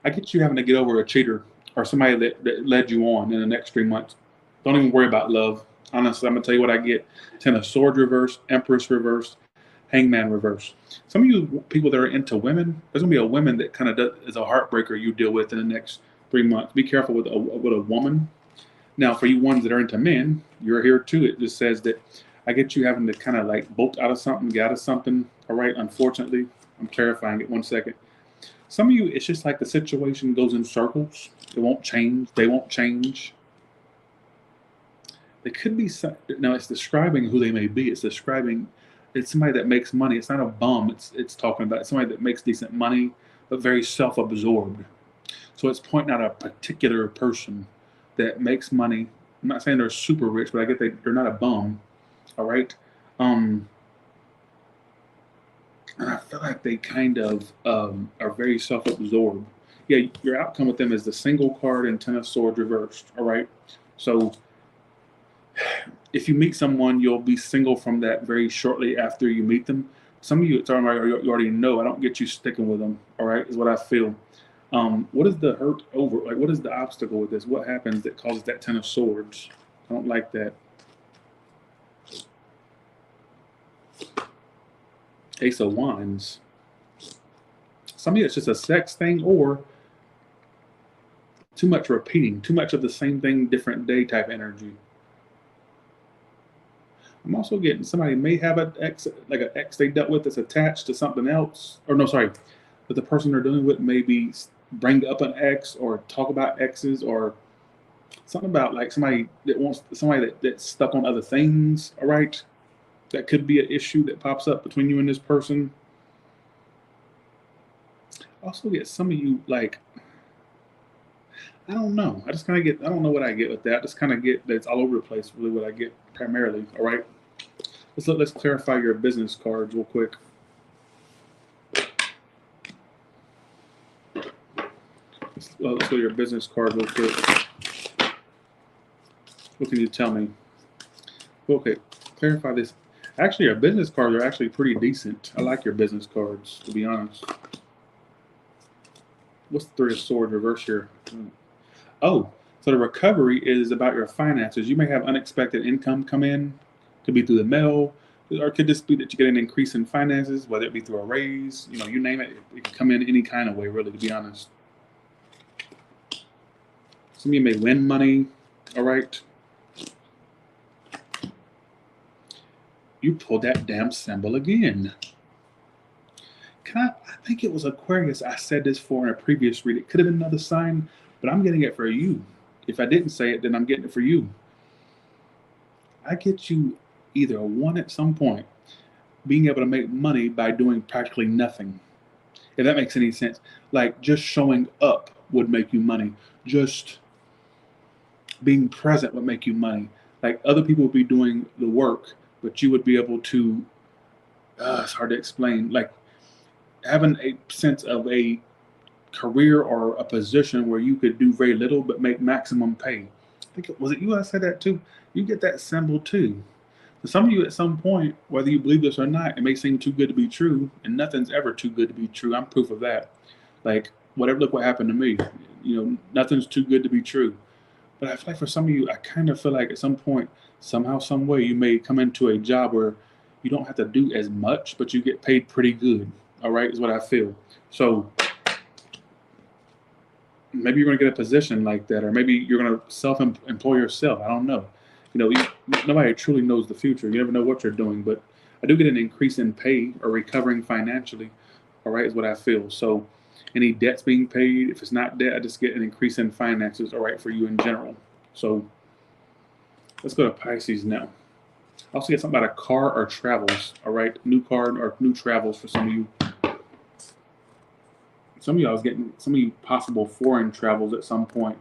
I get you having to get over a cheater or somebody that led you on in the next 3 months. Don't even worry about love. Honestly, I'm going to tell you what I get. 10 of Swords reversed, Empress reversed, Hangman reversed. Some of you people that are into women, there's going to be a woman that kind of is a heartbreaker you deal with in the next 3 months. Be careful with a woman. Now, for you ones that are into men, you're here too. It just says that I get you having to kind of like bolt out of something, get out of something. All right, unfortunately, I'm clarifying it 1 second. Some of you, it's just like the situation goes in circles. It won't change. They won't change. They could be, now it's describing who they may be. It's somebody that makes money. It's not a bum. It's talking about somebody that makes decent money, but very self-absorbed. So it's pointing out a particular person that makes money. I'm not saying they're super rich, but I get they're not a bum. All right. And I feel like they kind of are very self-absorbed. Yeah, your outcome with them is the single card and 10 of Swords reversed. All right. So if you meet someone, you'll be single from that very shortly after you meet them. Some of you, you already know. I don't get you sticking with them. All right, is what I feel. What is the hurt over? Like, what is the obstacle with this? What happens that causes that 10 of Swords? I don't like that. Ace of Wands. Some of you, it's just a sex thing or too much repeating, too much of the same thing, different day type energy. I'm also getting somebody may have an ex they dealt with that's attached to something else. Or no, sorry. But the person they're dealing with maybe bring up an ex or talk about exes or Something about like somebody that's stuck on other things, all right? That could be an issue that pops up between you and this person. Also get some of you like, I don't know. I just kind of get, I don't know what I get with that. I just kind of get that it's all over the place, really, what I get primarily, all right? Let's clarify your business cards real quick. Let's go to your business card real quick. What can you tell me? Okay, clarify this. Actually, your business cards are actually pretty decent. I like your business cards, to be honest. What's the Three of Swords reverse here? Oh, so the recovery is about your finances. You may have unexpected income come in. Could be through the mail, or could this be that you get an increase in finances, whether it be through a raise, you know, you name it. It can come in any kind of way, really, to be honest. Some of you may win money, all right? You pulled that damn symbol again. I think it was Aquarius I said this for in a previous read. It could have been another sign, but I'm getting it for you. If I didn't say it, then I'm getting it for you. I get you either a one at some point, being able to make money by doing practically nothing. If that makes any sense. Like just showing up would make you money. Just being present would make you money. Like other people would be doing the work, but you would be able to, it's hard to explain, like having a sense of a career or a position where you could do very little but make maximum pay. I think was it you I said that too? You get that symbol too. For some of you at some point, whether you believe this or not, it may seem too good to be true, and nothing's ever too good to be true. I'm proof of that. Like whatever, look what happened to me. You know, nothing's too good to be true. But I feel like for some of you, I kind of feel like at some point, somehow, some way, you may come into a job where you don't have to do as much, but you get paid pretty good. All right, is what I feel. So maybe you're going to get a position like that, or maybe you're going to self-employ yourself. I don't know. You know, nobody truly knows the future. You never know what you're doing, but I do get an increase in pay or recovering financially. All right, is what I feel. So any debts being paid, if it's not debt, I just get an increase in finances. All right, for you in general. So let's go to Pisces now. I also get something about a car or travels. All right, new car or new travels for some of you. Some of you, I was getting some of you possible foreign travels at some point.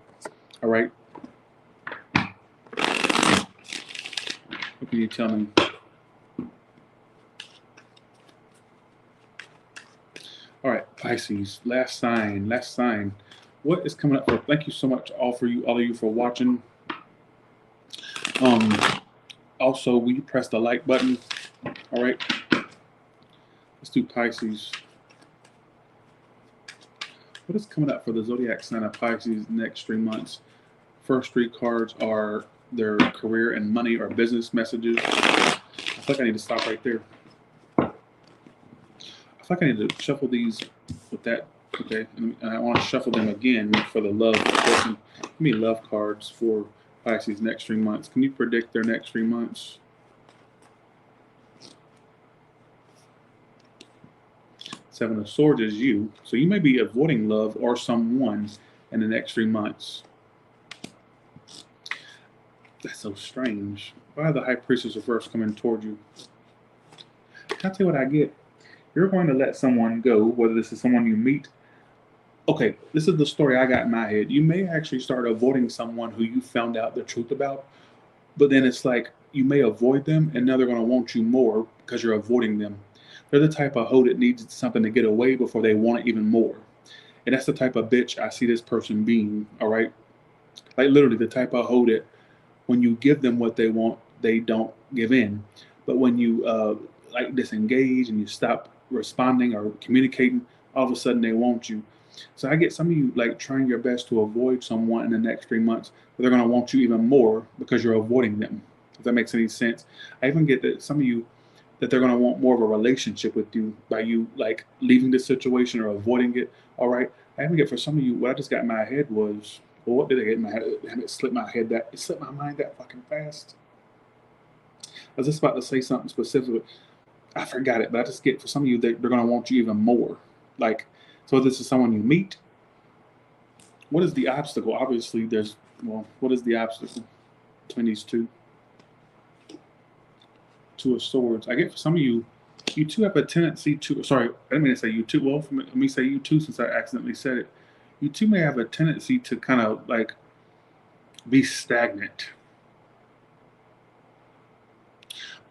All right. What can you tell me? All right, Pisces, last sign. What is coming up for? Thank you so much all of you for watching. Also, will you press the like button? All right. Let's do Pisces. What is coming up for the zodiac sign of Pisces next 3 months? First 3 cards are their career and money or business messages. I feel like I need to stop right there. I feel like I need to shuffle these with that. Okay, and I want to shuffle them again for the love portion. Give me love cards for Pisces next 3 months. Can you predict their next 3 months? Seven of Swords is you. So you may be avoiding love or someone in the next 3 months. That's so strange. Why the High Priestess reverse coming toward you? Can I tell you what I get? You're going to let someone go, whether this is someone you meet. Okay, this is the story I got in my head. You may actually start avoiding someone who you found out the truth about, but then it's like you may avoid them and now they're going to want you more because you're avoiding them. They're the type of hoe that needs something to get away before they want it even more. And that's the type of bitch I see this person being, all right? Like literally the type of hoe that when you give them what they want, they don't give in. But when you like disengage and you stop responding or communicating, all of a sudden they want you. So I get some of you like trying your best to avoid someone in the next 3 months, but they're going to want you even more because you're avoiding them. If that makes any sense. I even get that some of you that they're going to want more of a relationship with you by you like leaving the situation or avoiding it. All right. I even get for some of you, what I just got in my head was, well, what did I get in my head? It slipped my head that, it slipped my mind that fucking fast. I was just about to say something specific. I forgot it, but I just get for some of you, they're going to want you even more. Like, so this is someone you meet. What is the obstacle? Obviously, there's Well, what is the obstacle between these two? Two of Swords. I get for some of you, you two have a tendency to, sorry, I didn't mean to say you two. Well, let me say you two since I accidentally said it. You two may have a tendency to kind of like be stagnant.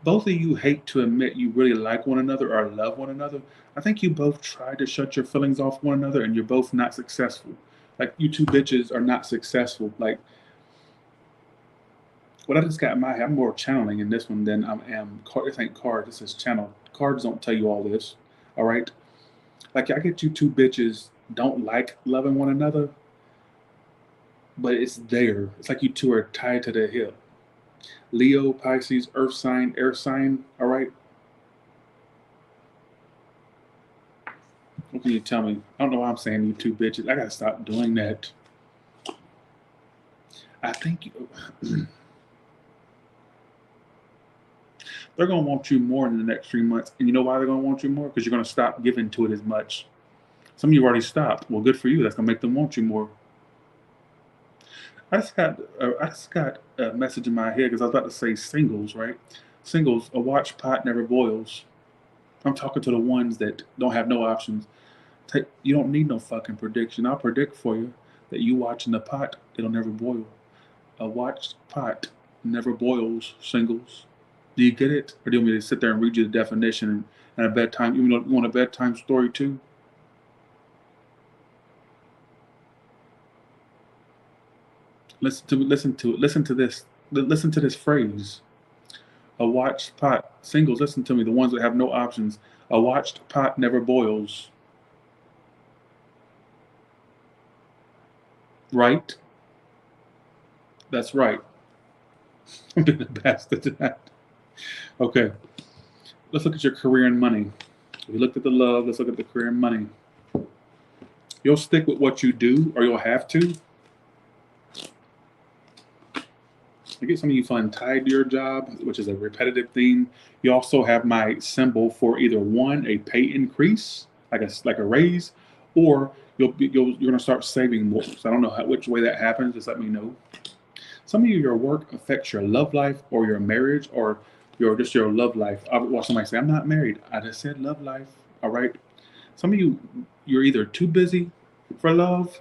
Both of you hate to admit you really like one another or love one another. I think you both try to shut your feelings off one another and you're both not successful. Like you two bitches are not successful. Like what I just got in my head, I'm more channeling in this one than I am. This ain't cards, this is channel. Cards don't tell you all this. All right? Like I get you two bitches don't like loving one another, but it's there. It's like you two are tied to the hip. Leo, Pisces, earth sign, air sign, all right? What can you tell me? I don't know why I'm saying you two bitches. I gotta stop doing that. I think they're gonna want you more in the next 3 months. And you know why they're gonna want you more? Because you're gonna stop giving to it as much. Some of you already stopped. Well, good for you. That's gonna make them want you more. I just got a message in my head because I was about to say singles, right? Singles, a watch pot never boils. I'm talking to the ones that don't have no options. You don't need no fucking prediction. I'll predict for you that you watching the pot, it'll never boil. A watched pot never boils, singles. Do you get it? Or do you want me to sit there and read you the definition and a bedtime? You want a bedtime story too? Listen to this phrase. A watched pot. Singles, listen to me. The ones that have no options. A watched pot never boils. Right? That's right. I'm doing the best at that. Okay. Let's look at your career and money. We looked at the love. Let's look at the career and money. You'll stick with what you do, or you'll have to. I get some of you feeling tied to your job, which is a repetitive theme. You also have my symbol for either one, a pay increase, like a raise, or you're gonna start saving more. So I don't know which way that happens. Just let me know. Some of you, your work affects your love life or your marriage or your love life. I watch somebody say, "I'm not married." I just said love life. All right. Some of you, you're either too busy for love.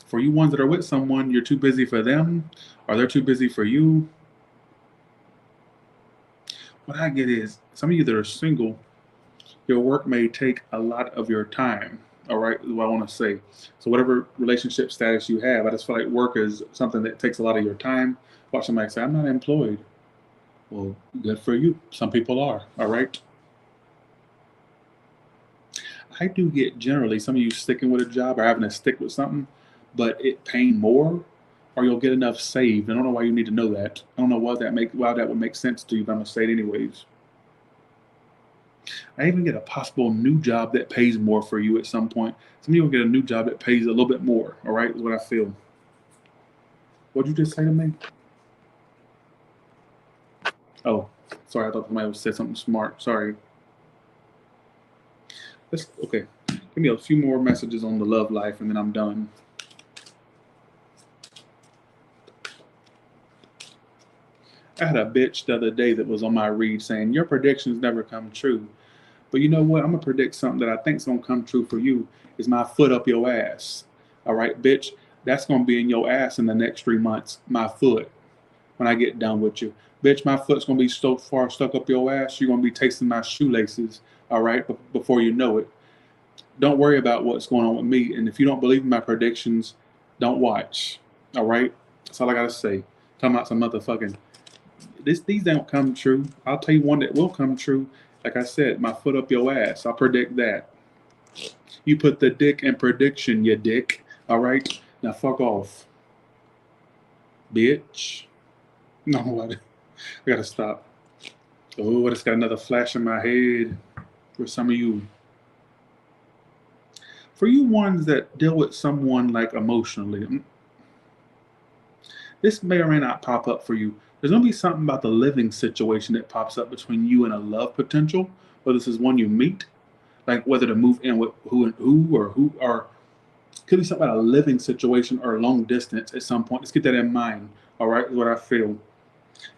For you ones that are with someone, you're too busy for them, or they're too busy for you. What I get is some of you that are single, your work may take a lot of your time. All right, is what I want to say. So whatever relationship status you have, I just feel like work is something that takes a lot of your time. Watch somebody say, "I'm not employed." Well, good for you. Some people are. All right. I do get generally some of you sticking with a job or having to stick with something, but it paying more, or you'll get enough saved. I don't know why you need to know that. I don't know why that would make sense to you, but I'm gonna say it anyways. I even get a possible new job that pays more for you at some point. Some of you will get a new job that pays a little bit more. All right, is what I feel. What'd you just say to me? Oh, sorry. I thought somebody said something smart. Sorry. Okay. Give me a few more messages on the love life, and then I'm done. I had a bitch the other day that was on my read saying, "Your predictions never come true." But you know what? I'm going to predict something that I think is going to come true for you is my foot up your ass. All right, bitch? That's going to be in your ass in the next 3 months. My foot. When I get done with you. Bitch, my foot's going to be so far stuck up your ass, you're going to be tasting my shoelaces. All right? Before you know it. Don't worry about what's going on with me. And if you don't believe in my predictions, don't watch. All right? That's all I got to say. Talking about some motherfucking... These don't come true. I'll tell you one that will come true. Like I said, my foot up your ass. I'll predict that. You put the dick in prediction, you dick. All right? Now fuck off. Bitch. No, I gotta stop. Oh, I just got another flash in my head for some of you. For you ones that deal with someone like emotionally, this may or may not pop up for you. There's going to be something about the living situation that pops up between you and a love potential, whether this is one you meet, like whether to move in with who or Could be something about a living situation or a long distance at some point. Let's get that in mind. All right, is what I feel.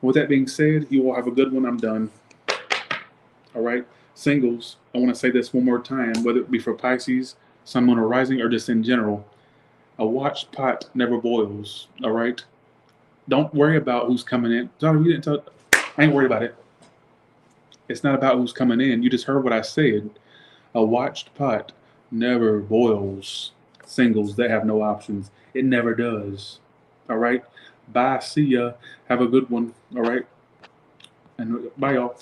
With that being said, you all have a good one. I'm done. All right, singles, I want to say this one more time, whether it be for Pisces, Sun, Moon, or Rising, or just in general. A watched pot never boils. All right, don't worry about who's coming in. I ain't worried about it. It's not about who's coming in. You just heard what I said. A watched pot never boils. Singles that have no options. It never does. All right. Bye. See ya. Have a good one. All right. And bye, y'all.